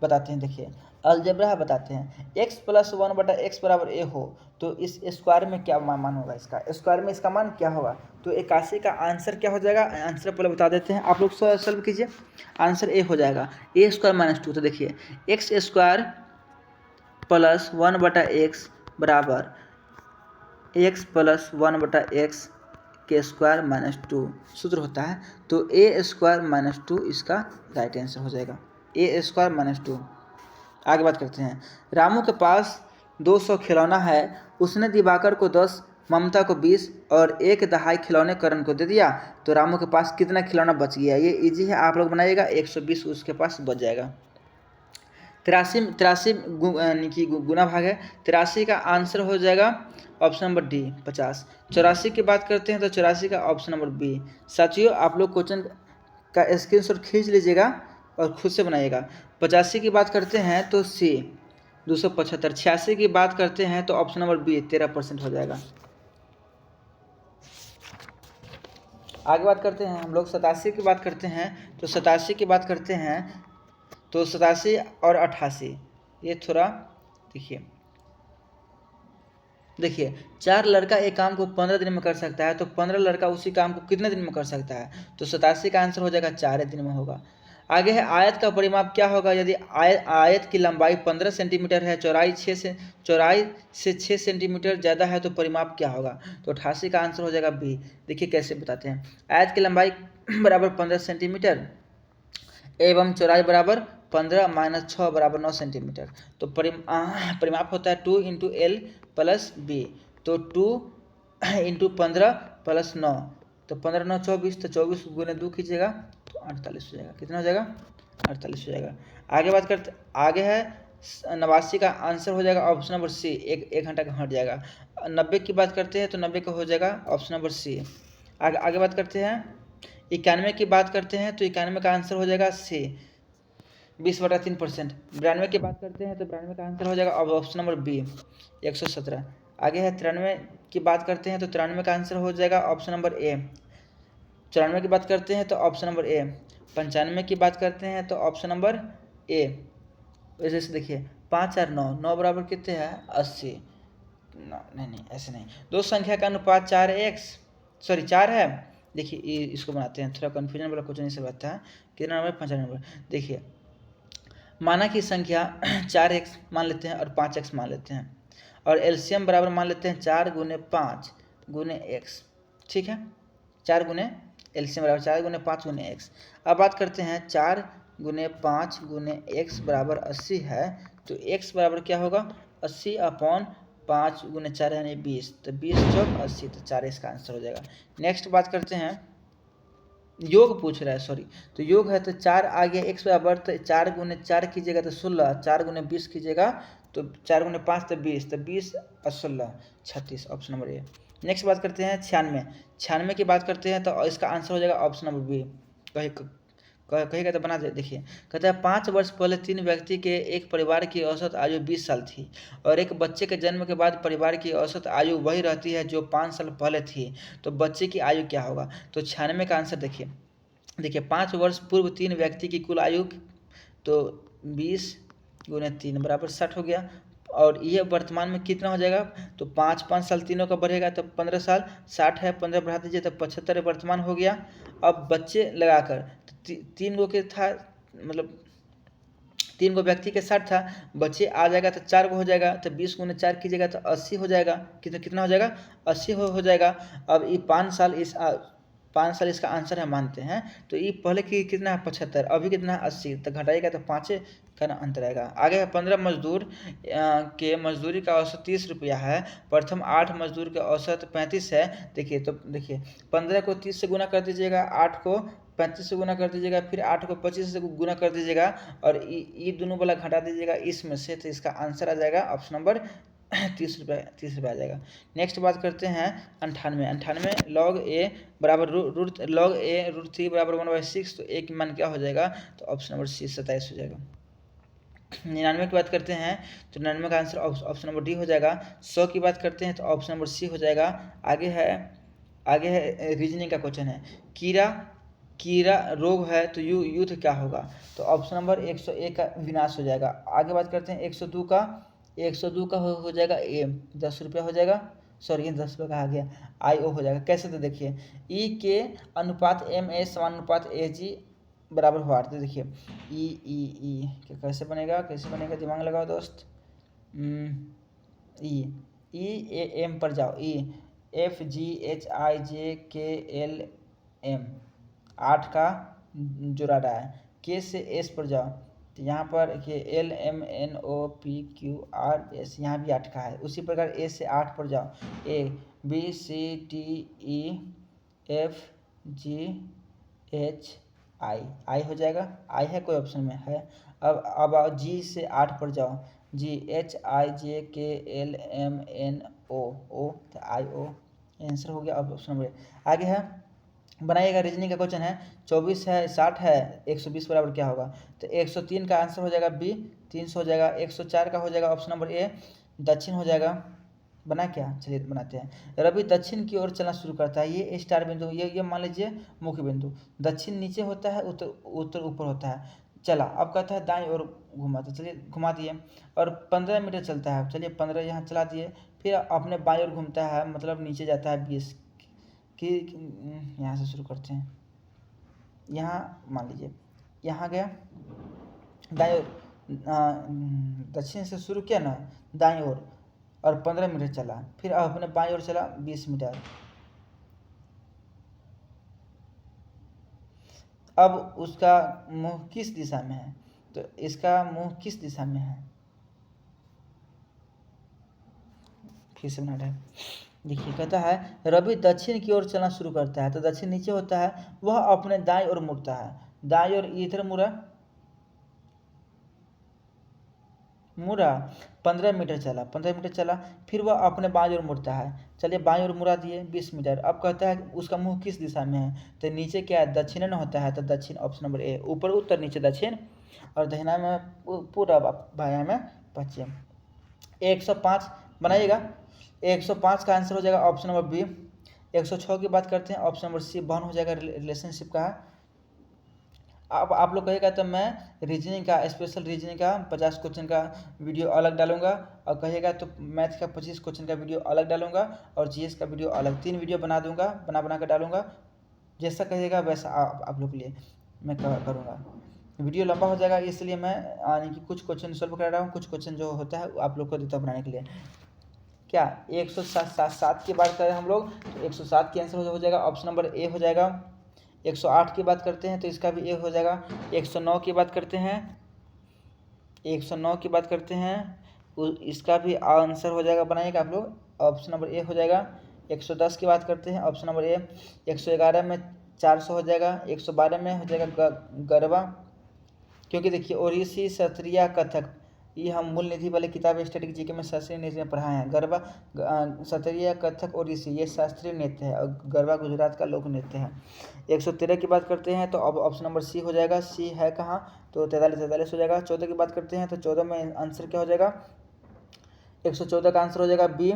बताते हैं। देखिए अलजेब्रा है, बताते हैं। x प्लस 1 बटा एक्स बराबर a हो तो इस स्क्वायर में क्या मान होगा? इसका स्क्वायर में इसका मान क्या होगा? तो 81 का आंसर क्या हो जाएगा? आंसर पहले बता देते हैं, आप लोग सॉल्व कीजिए। आंसर a हो जाएगा, a स्क्वायर माइनस 2। तो देखिए एक्स स्क्वायर प्लस 1 बटा एक्स बराबर एक्स प्लस 1 बटा एक्स के स्क्वायर माइनस 2 सूत्र होता है। तो ए स्क्वायर माइनस 2 इसका राइट आंसर हो जाएगा, ए स्क्वायर माइनस 2। आगे बात करते हैं। रामू के पास 200 खिलौना है, उसने दिवाकर को 10, ममता को 20 और एक दहाई खिलौने करण को दे दिया, तो रामू के पास कितना खिलौना बच गया? ये इजी है, आप लोग बनाइएगा। 120 उसके पास बच जाएगा। 83 की गुना भाग है, 83 का आंसर हो जाएगा ऑप्शन नंबर डी, 50। 84 की बात करते हैं तो 84 का ऑप्शन नंबर बी। साथियों आप लोग क्वेश्चन का स्क्रीनशॉट खींच लीजिएगा और खुद से बनाइएगा। 85 की बात करते हैं तो सी, 275। 86 की बात करते हैं तो ऑप्शन नंबर बी, 13% हो जाएगा। आगे बात करते हैं हम लोग 87 की बात करते हैं तो 87 की बात करते हैं तो 87 और 88 ये थोड़ा देखिए 4 लड़का एक काम को 15 दिन में कर सकता है तो 15 लड़का उसी काम को कितने दिन में कर सकता है? तो 87 का आंसर हो जाएगा 4 दिन में होगा। आगे है आयत का परिमाप क्या होगा? यदि आयत की लंबाई 15 सेंटीमीटर है, चौड़ाई से 6 सेंटीमीटर ज़्यादा है तो परिमाप क्या होगा? तो 88 का आंसर हो जाएगा बी। देखिए कैसे बताते हैं। आयत की लंबाई बराबर 15 सेंटीमीटर एवं चौड़ाई बराबर 15 माइनस 6 बराबर 9 सेंटीमीटर। तो परिमाप होता है 2 इंटू एल प्लस बी। तो 2 इंटू 15 प्लस 9 तो 15 9 24, तो 24 गुने 2 कीजिएगा तो 48 हो जाएगा। कितना हो जाएगा? 48 हो जाएगा। आगे है 89 का आंसर हो जाएगा ऑप्शन नंबर सी, एक घंटा का हट जाएगा। 90 की बात करते हैं तो 90 का हो जाएगा ऑप्शन नंबर सी। आगे बात करते हैं 91 की बात करते हैं तो 91 का आंसर हो जाएगा सी, 20/3%। 92 की बात करते हैं तो 92 का आंसर हो जाएगा ऑप्शन नंबर बी, 117। आगे है 93 की बात करते हैं तो 93 का आंसर हो जाएगा ऑप्शन नंबर ए। 94 की बात करते हैं तो ऑप्शन नंबर ए। 95 की बात करते हैं तो ऑप्शन नंबर ए। वैसे से देखिए 5 और 9, 9 बराबर कितने हैं? 80। नहीं ऐसे नहीं, दो संख्या का अनुपात 4 है। देखिए इसको बनाते हैं, थोड़ा कन्फ्यूजन वाला क्वेश्चन इससे बनता है। कितना नंबर? 95 नंबर। देखिए माना की संख्या 4x मान लेते हैं और 5x मान लेते हैं, और एलसीएम बराबर मान लेते हैं 4 गुने 5 गुने x। ठीक है, 4 गुने एलसीएम बराबर 4 गुने 5 गुने x। अब बात करते हैं 4 गुने 5 गुने x बराबर 80 है, तो x बराबर क्या होगा 80 अपॉन 5 गुने 4 यानी 20, तो 20 चौक 80, तो 4 इसका आंसर हो जाएगा। नेक्स्ट बात करते हैं, योग पूछ रहा है, सॉरी, तो योग है तो 4 आ गया x बराबर, तो 4 गुने 4 कीजिएगा तो 16, 4 गुने 20 कीजिएगा तो 4 गुने 5 तो 20, तो 20 और 16 36, ऑप्शन नंबर ए। नेक्स्ट बात करते हैं 96 की बात करते हैं, तो इसका आंसर हो जाएगा ऑप्शन नंबर बी। कहेगा तो बना दे, देखिए कहता है 5 वर्ष पहले 3 व्यक्ति के एक परिवार की औसत आयु 20 साल थी, और एक बच्चे के जन्म के बाद परिवार की औसत आयु वही रहती है जो 5 साल पहले थी, तो बच्चे की आयु क्या होगा। तो 96 का आंसर देखिए 5 वर्ष पूर्व 3 व्यक्ति की कुल आयु, तो 20 गुने 3 बराबर 60 हो गया, और ये वर्तमान में कितना हो जाएगा, तो 5 साल तीनों का बढ़ेगा तो 15 साल, 60 है 15 बढ़ा दीजिए तो 75 वर्तमान हो गया। अब बच्चे लगाकर तो 3 गो के था, मतलब 3 गो व्यक्ति के 60 था, बच्चे आ जाएगा तो 4 गो हो जाएगा, तो 20 गुने 4 कीजिएगा तो 80 हो जाएगा, कितना हो जाएगा 80 हो जाएगा। अब ये 5 साल इसका आंसर है मानते हैं, तो ये पहले की कितना है 75, अभी कितना है 80, तो घटाइएगा तो 5 का ना अंतर आएगा। आगे है 15 मजदूर के मजदूरी का औसत 30 रुपया है, प्रथम 8 मजदूर के औसत 35 है। देखिए 15 को 30 से गुना कर दीजिएगा, 8 को 35 से गुना कर दीजिएगा, फिर 8 को 25 से गुना कर दीजिएगा, और ये दोनों वाला घटा दीजिएगा इसमें से, तो इसका आंसर आ जाएगा ऑप्शन नंबर 30 रुपये आ जाएगा। नेक्स्ट बात करते हैं 98 log a बराबर log a √3 बराबर 1/6, तो a की मान क्या हो जाएगा, तो ऑप्शन नंबर सी 27 हो जाएगा। 99 की बात करते हैं, तो 99 का आंसर ऑप्शन नंबर डी हो जाएगा। 100 की बात करते हैं तो ऑप्शन नंबर सी हो जाएगा। आगे है रीजनिंग का क्वेश्चन है, कीड़ा रोग है तो युद्ध क्या होगा, तो ऑप्शन नंबर 101 का विनाश हो जाएगा। आगे बात करते हैं 102 का हो जाएगा ए, 10 रुपया हो जाएगा, सॉरी 10 रुपये कहा गया, IO हो जाएगा। कैसे, तो देखिए ई के अनुपात MA समानुपात AG बराबर हुआ, तो देखिए ई कैसे बनेगा दिमाग लगाओ दोस्त। ई एम पर जाओ, FGHIJKLM 8 का जोड़ा रहा है, के से एस पर जाओ, तो यहाँ पर LMNOPQRS यहाँ भी 8 का है। उसी प्रकार ए से 8 पर जाओ, ABCDEFGHI हो जाएगा, आई है कोई ऑप्शन में है। अब जी से 8 पर जाओ, GHIJKLMNO तो IO आंसर हो गया। अब ऑप्शन नंबर आगे है, बनाइएगा रीजनिंग का क्वेश्चन है, 24 है 60 है 120 बराबर क्या होगा, तो 103 का आंसर हो जाएगा बी, 300 हो जाएगा। 104 का हो जाएगा ऑप्शन नंबर ए, दक्षिण हो जाएगा। बना क्या, चलिए बनाते हैं। रवि दक्षिण की ओर चलना शुरू करता है, ये स्टार बिंदु, ये मान लीजिए मुख्य बिंदु। दक्षिण नीचे होता है, उत्तर ऊपर होता है। चला, अब कहता है दाईं ओर घुमा, तो चलिए घुमा दिए, और 15 मीटर चलता है, चलिए 15 यहाँ चला दिए, फिर अपने बाईं ओर घूमता है, मतलब नीचे जाता है 20 कि यहाँ से शुरू करते हैं। यहाँ मान लीजिए यहाँ गया दाईं ओर, दक्षिण से शुरू किया ना दाईं ओर, और 15 मीटर चला, फिर अपने बाईं ओर चला 20 मीटर। अब उसका मुंह किस दिशा में है, तो इसका मुंह किस दिशा में है, फिर से बना है। देखिए कहता है रवि दक्षिण की ओर चलना शुरू करता है, तो दक्षिण नीचे होता है, वह अपने दाईं ओर मुड़ता है, दाईं ओर इधर मुड़ा 15 मीटर चला, फिर वह अपने बाईं ओर मुड़ता है, चलिए बाईं ओर मुड़ा दिए 20 मीटर। अब कहता है उसका मुंह किस दिशा में है, तो नीचे क्या है दक्षिण होता है, तो दक्षिण ऑप्शन नंबर ए, ऊपर उत्तर नीचे दक्षिण, और दहिना में पूरब बायां में पश्चिम। 105 बनाइएगा, 105 का आंसर हो जाएगा ऑप्शन नंबर बी। 106 की बात करते हैं, ऑप्शन नंबर सी बहन हो जाएगा, रिलेशनशिप का है। अब आप लोग कहेगा तो मैं रीजनिंग का स्पेशल रीजनिंग का 50 क्वेश्चन का वीडियो अलग डालूंगा, और कहेगा तो मैथ का 25 क्वेश्चन का वीडियो अलग डालूंगा, और जीएस का वीडियो अलग, 3 वीडियो बना दूंगा, बना कर डालूंगा। जैसा कहिएगा वैसा आप लोग के लिए मैं करूँगा। वीडियो लंबा हो जाएगा, इसलिए मैं यानी कि कुछ क्वेश्चन सॉल्व करा रहा हूँ, कुछ क्वेश्चन जो होता है आप लोग को देता हूँ बनाने के लिए। क्या 107 की बात करें हम लोग तो 107 की आंसर हो जाएगा ऑप्शन नंबर ए हो जाएगा। 108 की बात करते हैं तो इसका भी ए हो जाएगा। 109 की बात करते हैं, 109 की बात करते हैं इसका भी आंसर हो जाएगा, बनाइएगा आप लोग, ऑप्शन नंबर ए हो जाएगा। 110 की बात करते हैं, ऑप्शन नंबर ए। 111 में 400 हो जाएगा। 112 में हो जाएगा गरबा, क्योंकि देखिए ओडिसी, सत्रिया, कथक ये हम मूल निधि वाली किताब स्टैटिक जीके में शास्त्रीय नृत्य में पढ़ाए हैं। गरबा, सत्रिया, कथक, ओडिसी ये शास्त्रीय नृत्य है और गरबा गुजरात का लोक नृत्य है। 113 की बात करते हैं तो अब ऑप्शन नंबर सी हो जाएगा। सी है कहाँ तो 43 हो जाएगा। 14 की बात करते हैं तो 14 में आंसर क्या हो जाएगा, 114 का आंसर हो जाएगा बी।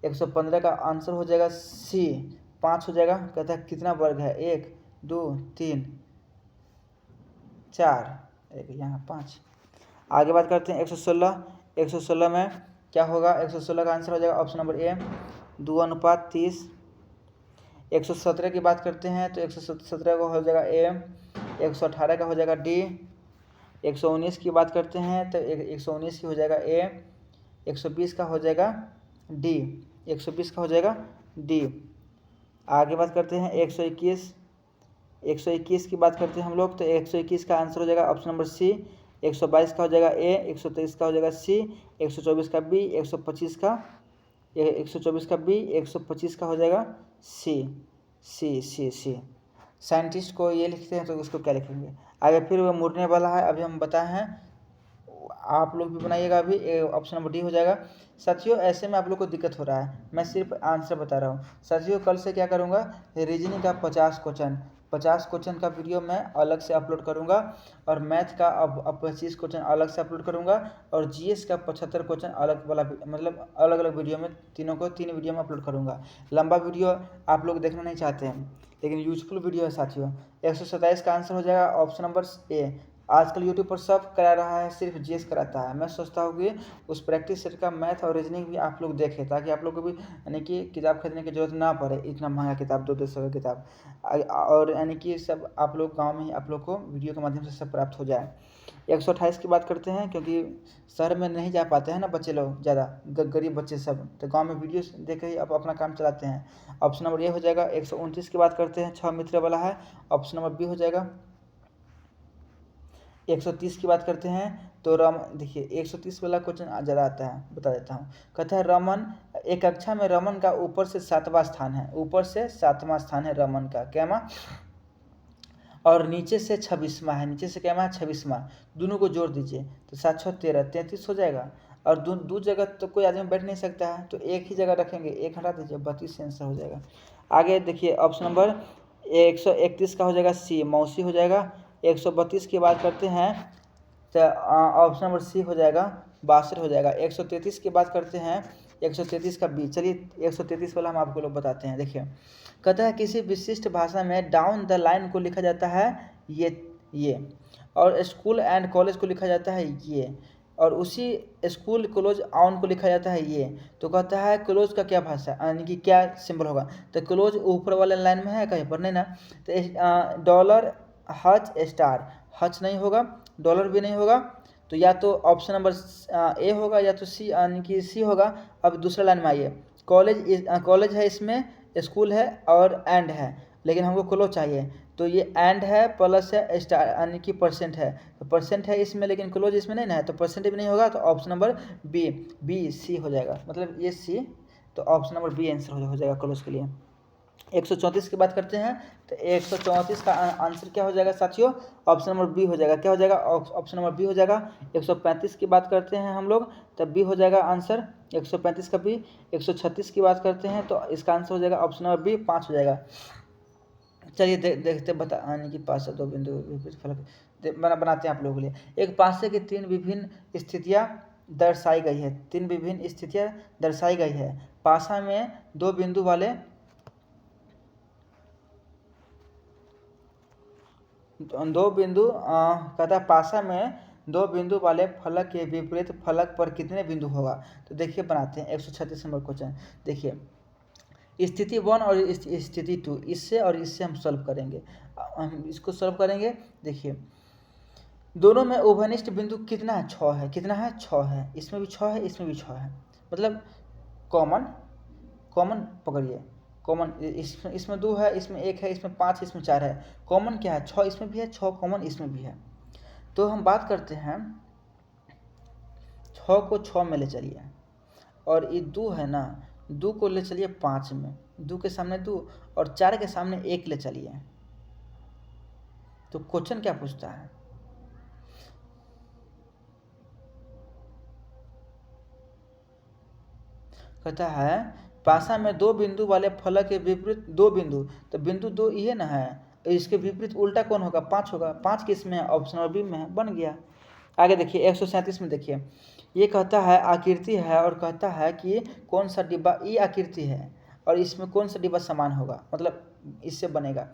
115 का आंसर हो जाएगा सी। 5 हो जाएगा। कहता है कितना वर्ग है, 1 2 3 4, एक यहाँ 5। आगे बात करते हैं 116। 116 में क्या होगा, 116 का आंसर हो जाएगा ऑप्शन नंबर ए 2:30। 117 की बात करते हैं तो 117 का हो जाएगा ए। 118 का हो जाएगा डी। 119 की बात करते हैं तो 119 की हो जाएगा ए। 120 का हो जाएगा डी। 120 का हो जाएगा डी। आगे बात करते हैं 121। 121 की बात करते हैं हम लोग तो 121 का आंसर हो जाएगा ऑप्शन नंबर सी। 122 का हो जाएगा ए। 123 का हो जाएगा सी। 124 का बी। 125 का 124 का बी। 125 का हो जाएगा सी। सी सी सी। साइंटिस्ट को ये लिखते हैं तो उसको क्या लिखेंगे, आगे फिर वो मुड़ने वाला है, अभी हम बताए हैं, आप लोग भी बनाइएगा। अभी ऑप्शन नंबर डी हो जाएगा। साथियों ऐसे में आप लोग को दिक्कत हो रहा है, मैं सिर्फ आंसर बता रहा हूँ। साथियों कल से क्या करूँगा, रीजनिंग का 50 क्वेश्चन का वीडियो मैं अलग से अपलोड करूँगा और मैथ का अब 25 क्वेश्चन अलग से अपलोड करूँगा और जीएस का 75 क्वेश्चन अलग वाला, मतलब अलग अलग वीडियो में, तीनों को 3 वीडियो में अपलोड करूँगा। लंबा वीडियो आप लोग देखना नहीं चाहते हैं लेकिन यूजफुल वीडियो है साथियों। 127 का आंसर हो जाएगा ऑप्शन नंबर ए। आजकल यूट्यूब पर सब करा रहा है, सिर्फ जीएस कराता है। मैं सोचता हूँ कि उस प्रैक्टिस सेट का मैथ और रीजनिंग भी आप लोग देखें, ताकि आप लोग को भी यानी कि किताब खरीदने की जरूरत ना पड़े, इतना महंगा किताब 200 का किताब, और यानी कि सब आप लोग गांव में ही आप लोग को वीडियो के माध्यम से सब प्राप्त हो जाए। 128 की बात करते हैं, क्योंकि शहर में नहीं जा पाते हैं ना बच्चे लोग ज़्यादा, गरीब बच्चे सब, तो गांव में वीडियो देख ही अब अपना काम चलाते हैं। ऑप्शन नंबर ए हो जाएगा। 129 की बात करते हैं, 6 मित्र वाला है, ऑप्शन नंबर बी हो जाएगा। 130 की बात करते हैं तो देखिए 130 वाला क्वेश्चन ज़्यादा आता है, बता देता हूँ। कहता है रमन, एक कक्षा में रमन का ऊपर से 7वां स्थान है, ऊपर से 7वां स्थान है रमन का, कैमा, और नीचे से 26वां है, नीचे से कैमा 26वां, दोनों को जोड़ दीजिए तो 7 6 13 33 हो जाएगा। और दो जगह तो कोई आदमी बैठ नहीं सकता है, तो एक ही जगह रखेंगे, एक हटा दीजिए, 32 आंसर हो जाएगा। आगे देखिए ऑप्शन नंबर 131 का हो जाएगा सी, मौसी हो जाएगा। 132 की बात करते हैं तो ऑप्शन नंबर सी हो जाएगा, 62 हो जाएगा। 133 की बात करते हैं, 133 का बी। चलिए 133 वाला हम आपको लोग बताते हैं। देखिए कहता है किसी विशिष्ट भाषा में डाउन द लाइन को लिखा जाता है ये, और स्कूल एंड कॉलेज को लिखा जाता है ये, और उसी स्कूल क्लोज ऑन को लिखा जाता है ये। तो कहता है क्लोज का क्या भाषा, यानी कि क्या सिंबल होगा, तो क्लोज ऊपर वाले लाइन में है, कहीं पर नहीं ना, तो डॉलर, हच, स्टार, हच नहीं होगा, डॉलर भी नहीं होगा, तो या तो ऑप्शन नंबर ए होगा या तो सी, यानी कि सी होगा। अब दूसरा लाइन में आइए, कॉलेज है, इसमें स्कूल है और एंड है, लेकिन हमको क्लोज चाहिए, तो ये एंड है प्लस है स्टार, यानी कि परसेंट है, तो परसेंट है इसमें लेकिन क्लोज इसमें नहीं ना है, तो परसेंट भी नहीं होगा, तो ऑप्शन नंबर बी सी हो जाएगा, मतलब ये सी, तो ऑप्शन नंबर बी आंसर हो जाएगा क्लोज के लिए। 134 की बात करते हैं तो 134 का आंसर क्या हो जाएगा साथियों, ऑप्शन नंबर बी हो जाएगा। क्या हो जाएगा, ऑप्शन नंबर बी हो जाएगा। 135 की बात करते हैं हम लोग तब बी हो जाएगा आंसर, 135 का बी। 136 की बात करते हैं तो इसका आंसर हो जाएगा ऑप्शन नंबर बी, 5 हो जाएगा। चलिए देखते बताने की पास से 2 बिंदु फलक बनाते हैं आप लोगों के लिए। एक पासे की 3 विभिन्न स्थितियाँ दर्शाई गई है, 3 विभिन्न स्थितियाँ दर्शाई गई है। पासा में 2 बिंदु वाले कहता है पासा में 2 बिंदु वाले फलक के विपरीत फलक पर कितने बिंदु होगा। तो देखिए बनाते हैं 136 नंबर क्वेश्चन। देखिए स्थिति 1 और स्थिति 2, इससे और इससे हम सॉल्व करेंगे, हम इसको सॉल्व करेंगे। देखिए दोनों में उभयनिष्ठ बिंदु कितना है? 6 है। कितना है? 6 है। इसमें भी 6 है, इसमें भी 6 है। मतलब कॉमन कॉमन पकड़िए, कॉमन इसमें 2 है, इसमें 1 है, इसमें 5 है, इसमें 4 है। कॉमन क्या है? 6 इसमें भी है, 6 कॉमन इसमें भी है। तो हम बात करते हैं 6 को 6 में ले चलिए, और ये 2 है ना, 2 को ले चलिए 5 में, 2 के सामने 2 और 4 के सामने 1 ले चलिए। तो क्वेश्चन क्या पूछता है? कहता है पासा में 2 बिंदु वाले फलक के विपरीत 2 बिंदु, तो बिंदु 2 ये ना है, इसके विपरीत उल्टा कौन होगा? 5 होगा। 5 किस में है? ऑप्शन नंबर बी में है, बन गया। आगे देखिए 137 में देखिए, ये कहता है आकृति है और कहता है कि कौन सा डिब्बा, ये आकृति है और इसमें कौन सा डिब्बा समान होगा, मतलब इससे बनेगा।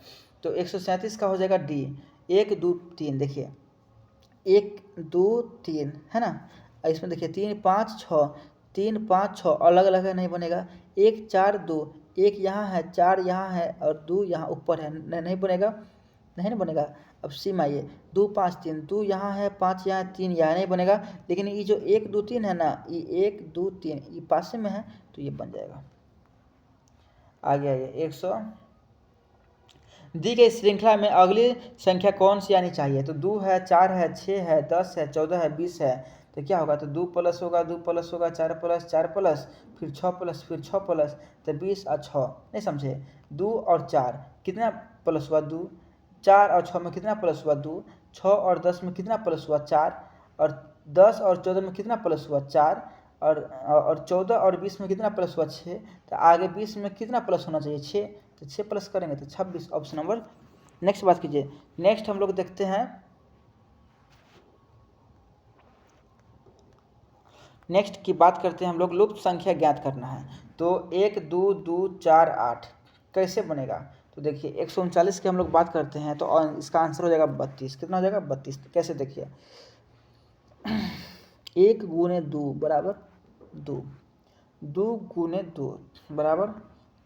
तो 137 का हो जाएगा डी, 1 2 3। देखिए 1 2 3 है ना, इसमें देखिए 3 5 6, 3 5 6 अलग अलग है, नहीं बनेगा। 1 4 2, 1 यहाँ है, 4 यहाँ है और 2 यहाँ ऊपर है, नहीं बनेगा, नहीं ना बनेगा। अब सी में आइए, 2 5 3, 2 यहाँ है, 5 यहाँ है, 3 यहाँ नहीं बनेगा। लेकिन ये जो 1 2 3 है ना, ये 1 2 3 ये पास में है, तो ये बन जाएगा। आगे आइए 100 दी गई श्रृंखला में अगली संख्या कौन सी आनी चाहिए? तो 2 है, 4 है, 6 है, 10 है, 14 है, 20 है। तो क्या होगा? तो 2 प्लस होगा, 2 प्लस होगा, 4 प्लस, 4 प्लस, फिर 6 प्लस, फिर 6 प्लस, तो 20 और 6। नहीं समझे? 2 और 4 कितना प्लस हुआ? 2। 4 और 6 में कितना प्लस हुआ? 2। 6 और 10 में कितना प्लस हुआ? 4। और 10 और 14 में कितना प्लस हुआ? 4। और 14 और 20 में कितना प्लस हुआ? 6। तो आगे 20 में कितना प्लस होना चाहिए? 6। तो 6 प्लस करेंगे तो 26, ऑप्शन नंबर। नेक्स्ट बात कीजिए, नेक्स्ट हम लोग देखते हैं, नेक्स्ट की बात करते हैं हम लोग, लुप्त संख्या ज्ञात करना है। तो 1 2 2 4 8 कैसे बनेगा? तो देखिए 139 की हम लोग बात करते हैं, तो इसका आंसर हो जाएगा 32। कितना हो जाएगा? 32। तो कैसे? देखिए 1 गुने 2 बराबर 2, 2 गुने 2 बराबर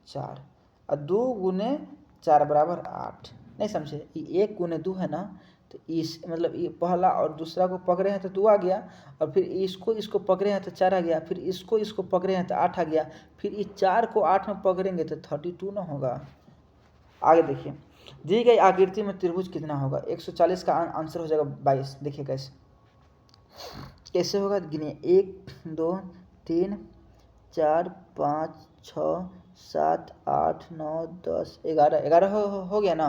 4 और 2 गुने 4 बराबर 8। नहीं समझे? ये 1 गुने 2 है ना, तो इस मतलब ये पहला और दूसरा को पकड़े हैं तो 2 आ गया, और फिर इसको पकड़े हैं तो 4 आ गया, फिर इसको पकड़े हैं तो 8 आ गया, फिर इस 4 को 8 में पकड़ेंगे तो 32 ना होगा। आगे देखिए, दी गई आकृति में त्रिभुज कितना होगा? 140 का आंसर हो जाएगा 22। देखिए कैसे कैसे होगा, गिनिए 1 2 3 4 5 6 7 8 9 10 11, 11 हो गया ना।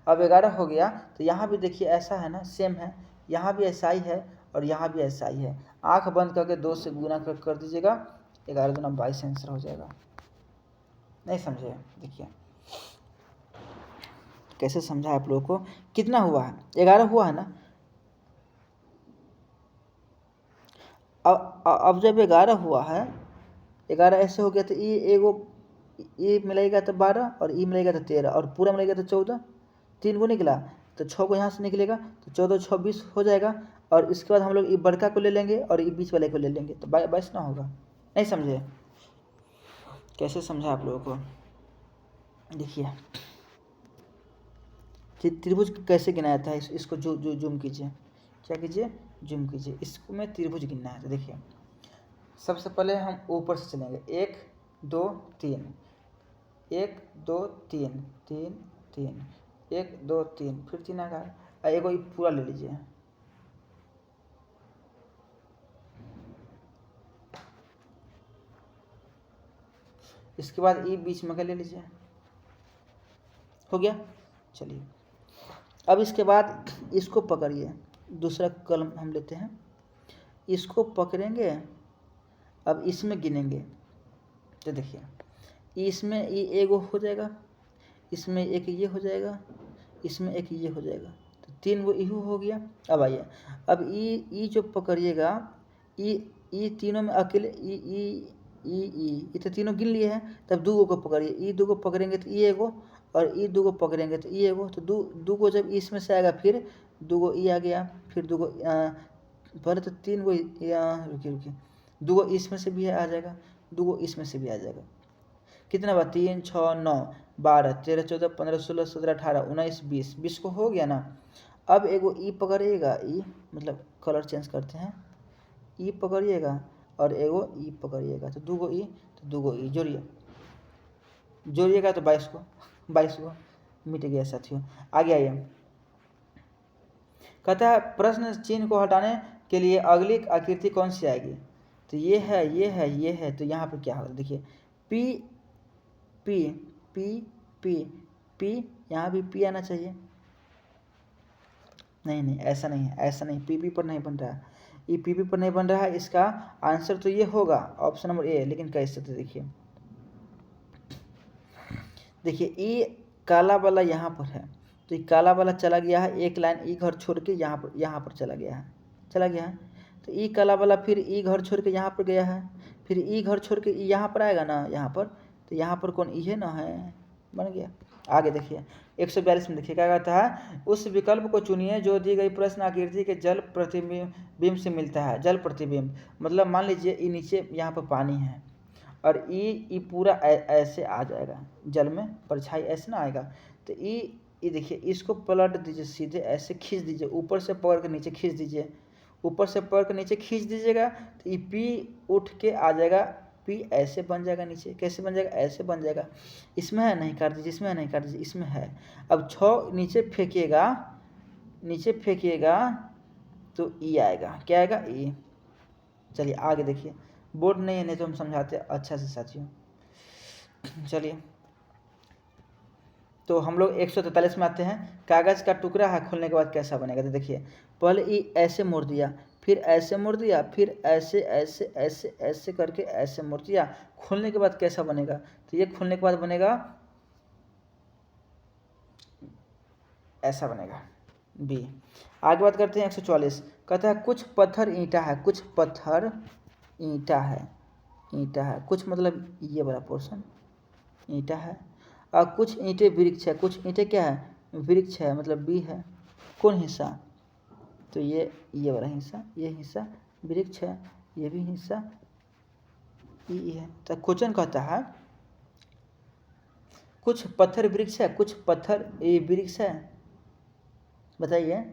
अब 11 हो गया तो यहाँ भी देखिए ऐसा है ना, सेम है, यहाँ भी ऐसा ही है और यहाँ भी ऐसा ही है। आंख बंद करके 2 से गुना कर दीजिएगा, 11 दूना 22 आंसर हो जाएगा। नहीं समझे? देखिए कैसे समझा आप लोगों को? कितना हुआ है? 11 हुआ है ना। अब जब 11 हुआ है, 11 ऐसे हो गया तो ये एगो, ये मिलेगा तो 12 और ये मिलेगा तो 13 और पूरा मिलेगा तो 14, 3 को निकला तो 6 को यहाँ से निकलेगा तो 14 26 हो जाएगा। और इसके बाद हम लोग ये बड़का को ले लेंगे और ये बीच वाले को ले लेंगे तो 22 ना होगा। नहीं समझे? कैसे समझा आप लोगों को? देखिए त्रिभुज कैसे गिनाया था, इसको जो जूम कीजिए, क्या कीजिए? जूम कीजिए। इसको में त्रिभुज गिनना है। तो देखिए सबसे पहले हम ऊपर से चलेंगे, 1 2 3, 1 2 3 3 3, 1 2 3, फिर 3 आ गया। एगो पूरा ले लीजिए, इसके बाद ये बीच में का ले लीजिए, हो गया। चलिए अब इसके बाद इसको पकड़िए, दूसरा कलम हम लेते हैं, इसको पकड़ेंगे, अब इसमें गिनेंगे। तो देखिए इसमें ये एगो हो जाएगा, इसमें एक ये हो जाएगा, इसमें एक ये हो जाएगा, तो 3 गो इहू हो गया। अब आइए, अब ये जो पकड़िएगा, ये तीनों में अकेले ये तो तीनों गिन लिए हैं, तब 2 गो को पकड़िए, ये 2 गो पकड़ेंगे तो ये एगो, और ये 2 गो पकड़ेंगे तो ये एगो, तो 2 गो जब इसमें से आएगा, फिर 2 गो ये आ गया, फिर 2 गो पहले तो 3 गो रुकिए 2 गो इसमें से भी आ जाएगा, 2 गो इसमें से भी आ जाएगा। कितना बार? 3 6 9 12 13 14 15 16 17 18 19 20, 20 को हो गया ना। अब एगो ई पकड़िएगा, ई मतलब कलर चेंज करते हैं, ई पकड़िएगा और एगो ई पकड़िएगा, तो 2 गो ई, तो 2 गो ई जोड़िएगा तो 22 गो मिट गया साथियों। आगे आइए, कहता है प्रश्न चिन्ह को हटाने के लिए अगली आकृति कौन सी आएगी? तो ये है, तो यहाँ पर क्या होगा? देखिए P P P P P, यहाँ भी पी आना चाहिए। नहीं ऐसा नहीं, पी पर नहीं बन रहा है, ये पी पर नहीं बन रहा है। इसका आंसर तो ये होगा ऑप्शन नंबर ए, लेकिन कैसे? तो देखिए ये काला वाला यहाँ पर है, तो ये काला वाला चला गया है, एक लाइन ई घर छोड़ के यहाँ पर चला गया है। तो ई काला वाला फिर ई घर छोड़ के यहाँ पर गया है, फिर ई घर छोड़ के यहाँ पर आएगा ना, यहाँ पर, तो यहाँ पर कौन ई है ना, है, बन गया। आगे देखिए 142 में देखिए क्या कहता है, उस विकल्प को चुनिए जो दी गई प्रश्न आकृति के जल प्रतिबिंब से मिलता है। जल प्रतिबिंब मतलब मान लीजिए ये नीचे यहाँ पर पानी है और ये पूरा ऐसे आ जाएगा, जल में परछाई ऐसे ना आएगा, तो ये देखिए इसको पलट दीजिए, सीधे ऐसे खींच दीजिए, ऊपर से पकड़ के नीचे खींच दीजिए, ऊपर से पकड़ के नीचे खींच दीजिएगा, तो ये पी उठ के आ जाएगा, पी ऐसे बन जाएगा नीचे। कैसे बन जाएगा? ऐसे बन जाएगा। इसमें है, नहीं काट दीजिए, इसमें है, नहीं काट दीजिए, इसमें है। अब 6 नीचे फेंकिएगा तो ई आएगा, क्या आएगा? ई। चलिए आगे देखिए, बोर्ड नहीं तो हम समझाते अच्छा से साथियों। चलिए तो हम लोग 143 में आते हैं, कागज़ का टुकड़ा है, खोलने के बाद कैसा बनेगा? तो देखिए पहले ई ऐसे मोड़ दिया, फिर ऐसे मोड़ दिया, फिर ऐसे करके ऐसे मोड़ दिया, खोलने के बाद कैसा बनेगा? तो ये खोलने के बाद बनेगा ऐसा बनेगा, बी। आगे बात करते हैं 144, कहता है कुछ पत्थर ईंटा है, कुछ पत्थर ईंटा है, कुछ मतलब ये वाला पोर्शन ईंटा है, और कुछ ईंटें वृक्ष है, कुछ ईंटें क्या है? वृक्ष है, मतलब बी है। कौन हिस्सा? तो ये वाला हिस्सा, ये हिस्सा वृक्ष है, ये भी हिस्सा ई है। तो क्वेश्चन कहता है कुछ पत्थर वृक्ष है, कुछ पत्थर ये वृक्ष है, बताइए।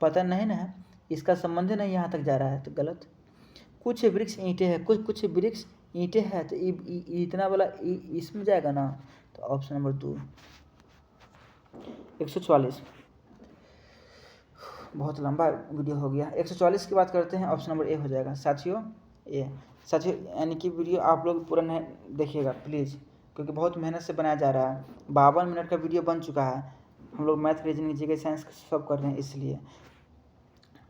पता नहीं ना है, इसका संबंध नहीं यहाँ तक जा रहा है, तो गलत। कुछ वृक्ष ईंटें हैं, कुछ वृक्ष ईंटें हैं, तो इतना वाला इसमें जाएगा ना, तो ऑप्शन नंबर 2। 144 बहुत लंबा वीडियो हो गया। 144 की बात करते हैं, ऑप्शन नंबर ए हो जाएगा साथियों, ए। साथियों यानी कि वीडियो आप लोग पूरा नहीं देखिएगा प्लीज़, क्योंकि बहुत मेहनत से बनाया जा रहा है। 52 मिनट का वीडियो बन चुका है, हम लोग मैथ, रीजनिंग, जीके, साइंस सब कर रहे हैं, इसलिए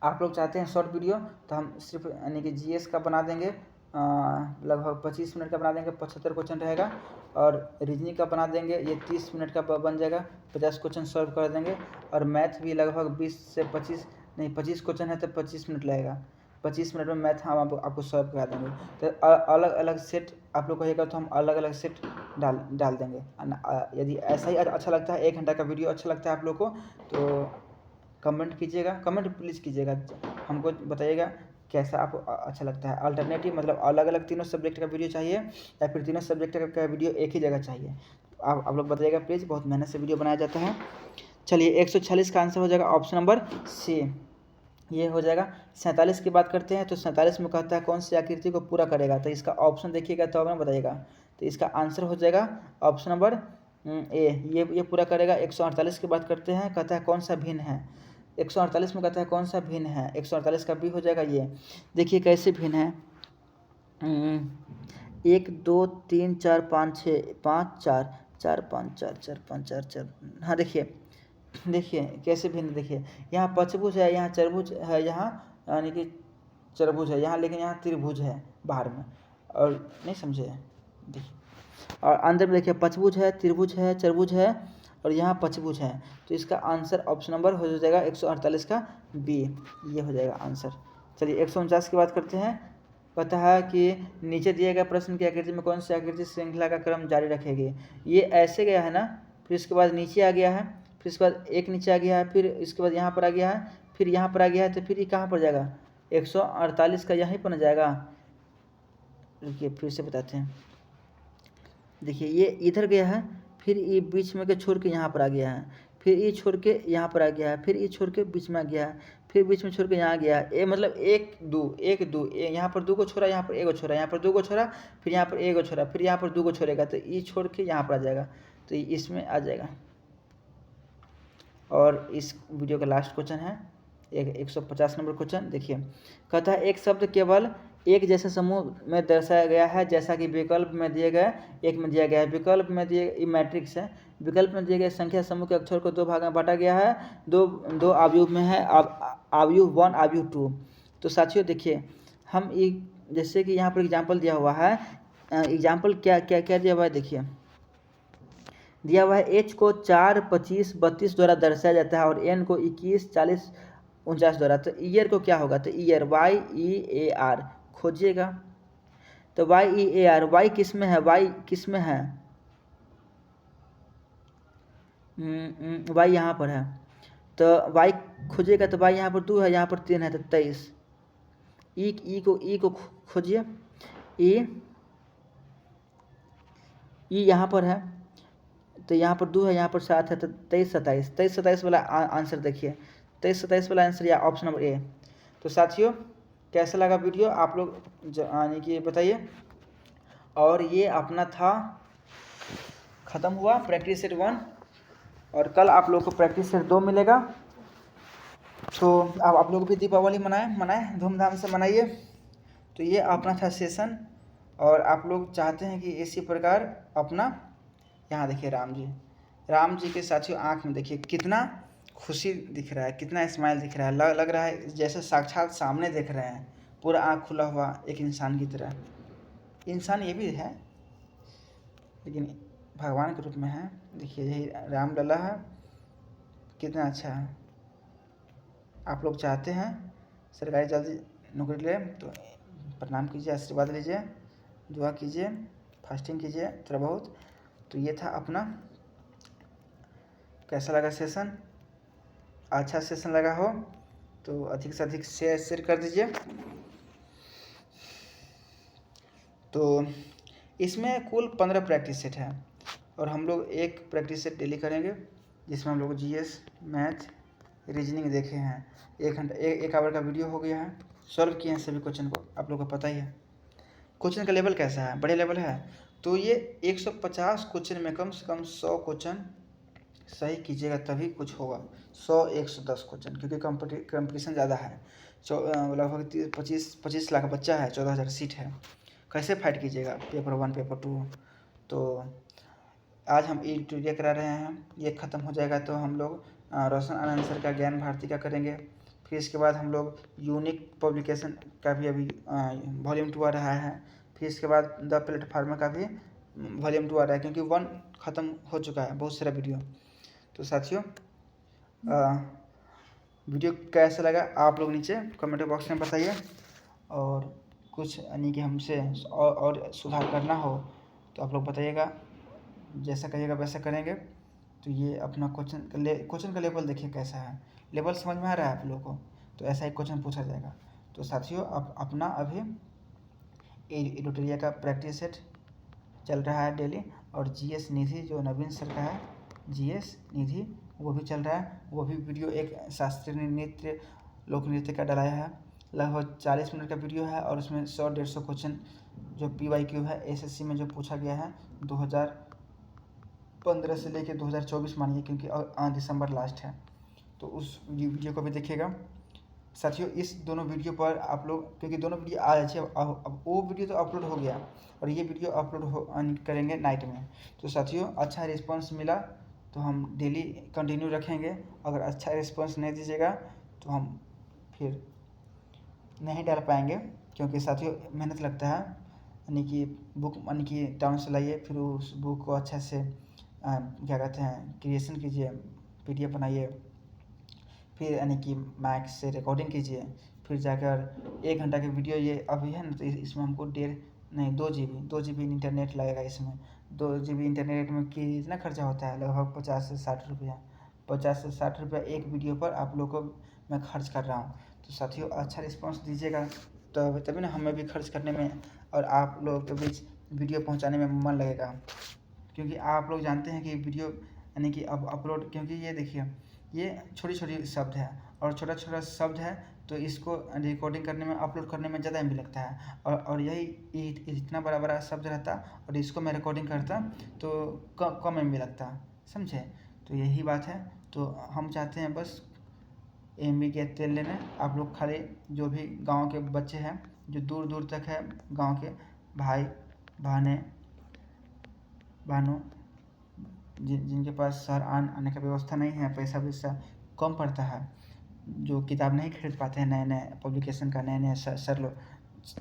आप लोग चाहते हैं शॉर्ट वीडियो, तो हम सिर्फ यानी कि जीएस का बना देंगे, लगभग 25 मिनट का बना देंगे, 75 क्वेश्चन रहेगा, और रीजनिंग का बना देंगे, ये 30 मिनट का बन जाएगा, 50 क्वेश्चन सॉल्व कर देंगे, और मैथ भी लगभग 20 से 25 क्वेश्चन है तो 25 मिनट लगेगा, 25 मिनट में मैथ हम आपको सॉल्व करा देंगे। तो अलग अलग सेट आप लोग कहिएगा तो हम अलग अलग सेट डाल देंगे। यदि ऐसा ही अच्छा लगता है, 1 घंटा का वीडियो अच्छा लगता है आप लोग को, तो कमेंट कीजिएगा, कमेंट प्लीज़ कीजिएगा, हमको बताइएगा कैसा आपको अच्छा लगता है। अल्टरनेटिव मतलब अलग अलग तीनों सब्जेक्ट का वीडियो चाहिए, या फिर तीनों सब्जेक्ट का वीडियो एक ही जगह चाहिए, आप लोग बताइएगा प्लीज़, बहुत मेहनत से वीडियो बनाया जाता है। चलिए 146 का आंसर हो जाएगा ऑप्शन नंबर सी, ये हो जाएगा। 47 की बात करते हैं, तो 47 में कहता है कौन सी आकृति को पूरा करेगा, तो इसका ऑप्शन देखिएगा तो हमें बताइएगा। तो इसका आंसर हो जाएगा ऑप्शन नंबर ए, ये पूरा करेगा। 148 की बात करते हैं, कहता है कौन सा भिन्न है, 148 में कहता है कौन सा भिन्न है, 148 का बी हो जाएगा ये। देखिए कैसे भिन्न है, 1 2 3 4 5 6 5 4 4 5 4 4 5 4 4। हाँ देखिए कैसे भिन्न, देखिए यहाँ पंचभुज है, यहाँ चरभुज है, यहाँ यानी कि चरभुज है यहाँ, लेकिन यहाँ त्रिभुज है बाहर में, और नहीं समझे, देखिए और अंदर में देखिए पंचभुज है, त्रिभुज है, चरभुज है, और यहाँ पंचभुज है। तो इसका आंसर ऑप्शन नंबर हो जाएगा 148 का बी, ये हो जाएगा आंसर। चलिए 149 की बात करते हैं, पता है कि नीचे दिए गए प्रश्न की आकृति में कौन सी आकृति श्रृंखला का क्रम जारी रखेगी। ये ऐसे गया है ना, फिर इसके बाद नीचे आ गया है, फिर इसके बाद एक नीचे आ गया है, फिर इसके बाद यहाँ पर आ गया है, फिर यहाँ पर आ गया है, तो फिर ये कहाँ पर जाएगा, 148 का यहीं पर न जाएगा। रुकिए फिर से बताते हैं, देखिए ये इधर गया है, फिर ये बीच में के छोड़ के यहाँ पर आ गया है, फिर ई छोड़ के यहाँ पर आ गया है, फिर ई छोड़ के बीच में आ गया है, फिर बीच में छोड़ के यहाँ गया है। ए मतलब 1 2 1 2 यहाँ पर 2 को छोड़ा, यहाँ पर 1 को छोड़ा, यहाँ पर 2 को छोड़ा, फिर यहाँ पर 1 को छोड़ा, फिर यहाँ पर 2 को छोड़ेगा, तो ई छोड़ के यहाँ पर आ जाएगा, तो इसमें आ जाएगा। और इस वीडियो का लास्ट क्वेश्चन है 150 नंबर क्वेश्चन। देखिए, कहता है एक शब्द केवल एक जैसे समूह में दर्शाया गया है, जैसा कि विकल्प में दिए गए एक में दिया गया है। विकल्प में दिए मैट्रिक्स है, विकल्प में दिए गए संख्या समूह के अक्षर को 2 भाग में बांटा गया है, दो आव्यूह में है, आव्यूह 1 आव्यूह 2। तो साथियों देखिए, हम एक जैसे कि यहाँ पर एग्जाम्पल दिया हुआ है, एग्जाम्पल क्या क्या क्या दिया हुआ है, देखिए दिया हुआ है एच को 4 25 32 द्वारा दर्शाया जाता है और एन को 21 40 49 द्वारा। तो ईयर को क्या होगा, तो ईयर YEAR खोजिएगा। तो YEAR, वाई किस में है, वाई किस में है, वाई यहाँ पर है, तो वाई खोजिएगा। तो वाई यहाँ पर 2 है, यहाँ पर 3 है, तो 23। ई को खोजिए, ई यहाँ पर है, तो यहाँ पर 2 है, यहाँ पर 7 है, तो 23 27 वाला आंसर देखिए, 23 27 वाला आंसर या ऑप्शन नंबर ए। तो साथियों कैसा लगा वीडियो आप लोग यानी कि बताइए। और ये अपना था, ख़त्म हुआ प्रैक्टिस सेट 1, और कल आप लोग को प्रैक्टिस सेट 2 मिलेगा। तो अब आप लोग भी दीपावली मनाएं धूमधाम से मनाइए। तो ये अपना था सेशन, और आप लोग चाहते हैं कि इसी प्रकार अपना, यहाँ देखिए राम जी के साथियों आँख में देखिए कितना खुशी दिख रहा है, कितना स्माइल दिख रहा है, लग रहा है जैसे साक्षात सामने देख रहे हैं, पूरा आँख खुला हुआ एक इंसान की तरह। इंसान ये भी है लेकिन भगवान के रूप में है। देखिए यही राम लला है, कितना अच्छा है। आप लोग चाहते हैं सरकारी जल्दी नौकरी ले, तो प्रणाम कीजिए, आशीर्वाद लीजिए, दुआ कीजिए, फास्टिंग कीजिए थोड़ा बहुत। तो ये था अपना, कैसा लगा सेशन, अच्छा सेशन लगा हो तो अधिक से अधिक शेयर कर दीजिए। तो इसमें कुल 15 प्रैक्टिस सेट है, और हम लोग एक प्रैक्टिस सेट डेली करेंगे, जिसमें हम लोग GS मैथ रीजनिंग देखे हैं। 1 घंटा 1 आवर का वीडियो हो गया है, सॉल्व किए हैं सभी क्वेश्चन को, आप लोगों को पता ही है। क्वेश्चन का लेवल कैसा है, बड़े लेवल है। तो ये 150 क्वेश्चन में कम से कम 100 क्वेश्चन सही कीजिएगा तभी कुछ होगा। 100-110 क्वेश्चन, क्योंकि कंपटीशन ज़्यादा है। लगभग 25 लाख बच्चा है, 14,000 सीट है। कैसे फाइट कीजिएगा पेपर 1 पेपर 2। तो आज हम ई ट्यूटोरियल करा रहे हैं, ये ख़त्म हो जाएगा तो हम लोग रोशन आनंद सर का ज्ञान भारती का करेंगे। फिर इसके बाद हम लोग यूनिक पब्लिकेशन का भी अभी वॉल्यूम 2 आ रहा है। फिर इसके बाद द प्लेटफार्म का भी वॉल्यूम 2 आ रहा है, क्योंकि 1 ख़त्म हो चुका है बहुत सारा वीडियो। तो साथियों वीडियो कैसा लगा आप लोग नीचे कमेंट बॉक्स में बताइए, और कुछ यानी कि हमसे और सुधार करना हो तो आप लोग बताइएगा, जैसा कहिएगा वैसा करेंगे। तो ये अपना क्वेश्चन का लेवल देखिए कैसा है, लेवल समझ में आ रहा है आप लोगों को, तो ऐसा ही क्वेश्चन पूछा जाएगा। तो साथियों अब अपना अभी एडिटोरिया का प्रैक्टिस सेट चल रहा है डेली, और GS निधि जो नवीन सर का है, GS निधि वो भी चल रहा है। वो भी वीडियो एक शास्त्रीय नृत्य लोक नृत्य का डलाया है, लगभग 40 मिनट का वीडियो है, और उसमें 100-150 क्वेश्चन जो PYQ है SSC में जो पूछा गया है 2015 से लेकर 2024 मानिए, क्योंकि दिसंबर लास्ट है। तो उस वीडियो को भी देखिएगा साथियों। इस दोनों वीडियो पर आप लोग, क्योंकि दोनों वीडियो आ जाए, अब वो वीडियो तो अपलोड हो गया और ये वीडियो अपलोड करेंगे नाइट में। तो साथियों अच्छा रिस्पांस मिला तो हम डेली कंटिन्यू रखेंगे, अगर अच्छा रिस्पांस नहीं दीजिएगा तो हम फिर नहीं डाल पाएंगे, क्योंकि साथियों मेहनत लगता है। यानी कि बुक यानी कि टाउन से लाइए, फिर उस बुक को अच्छा से क्या कहते हैं क्रिएशन कीजिए, PDF बनाइए, फिर यानी कि माइक से रिकॉर्डिंग कीजिए, फिर जाकर 1 घंटा की वीडियो ये अभी है ना, तो इसमें हमको 2 GB इंटरनेट लगेगा। इसमें 2 GB इंटरनेट में कितना खर्चा होता है, लगभग 50 से 60 रुपया, 50 से 60 रुपया एक वीडियो पर आप लोग को मैं खर्च कर रहा हूँ। तो साथियों अच्छा रिस्पांस दीजिएगा तो तभी ना हमें भी खर्च करने में और आप लोगों के बीच वीडियो पहुँचाने में मन लगेगा, क्योंकि आप लोग जानते हैं कि वीडियो यानी कि अब अपलोड, क्योंकि ये देखिए ये छोटी छोटी शब्द है और छोटा छोटा शब्द है, तो इसको रिकॉर्डिंग करने में, अपलोड करने में ज़्यादा एम बी लगता है। और यही इतना बड़ा बड़ा शब्द रहता और इसको मैं रिकॉर्डिंग करता तो कम एम बी लगता, समझे। तो यही बात है। तो हम चाहते हैं बस एम बी के तेल लेना। आप लोग खाली जो भी गांव के बच्चे हैं जो दूर दूर तक है, गांव के भाई बहनों जिनके पास शहर आने का व्यवस्था नहीं है, पैसा वैसा कम पड़ता है, जो किताब नहीं खरीद पाते हैं नए नए पब्लिकेशन का, नए नए सर लोग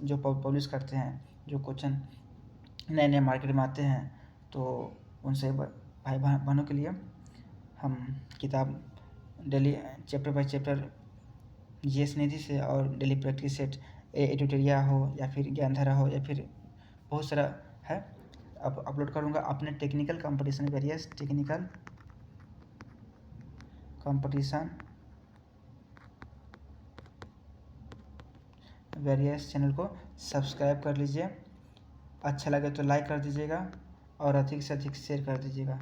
जो पब्लिश करते हैं, जो क्वेश्चन नए नए मार्केट में आते हैं, तो उनसे भाई बहनों के लिए हम किताब daily chapter by chapter GS Nidhi से और डेली प्रैक्टिस सेट एडिटोरिया हो या फिर ज्ञानधारा हो या फिर बहुत सारा है, अब अपलोड करूँगा अपने technical competition, various technical competition various channel को सब्सक्राइब कर लीजिए। अच्छा लगे तो लाइक कर दीजिएगा और अधिक से अधिक शेयर कर दीजिएगा।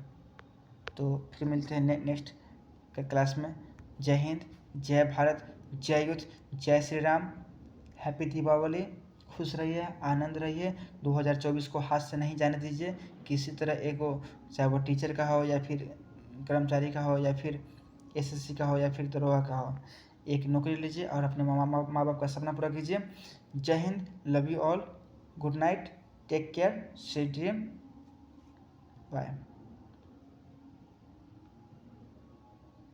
तो फिर मिलते हैं नेक्स्ट क्लास में। जय हिंद, जय भारत, जय युद्ध, जय श्री राम। हैप्पी दीपावली। खुश रहिए, आनंद रहिए। 2024 को हाथ से नहीं जाने दीजिए किसी तरह। एक वो, चाहे वो टीचर का हो या फिर कर्मचारी का हो या फिर एसएससी का हो या फिर दरोगा का हो, एक नौकरी लीजिए और अपने माँ बाप का सपना पूरा कीजिए। Jai Hind, love you all, good night, take care, sweet dream, bye.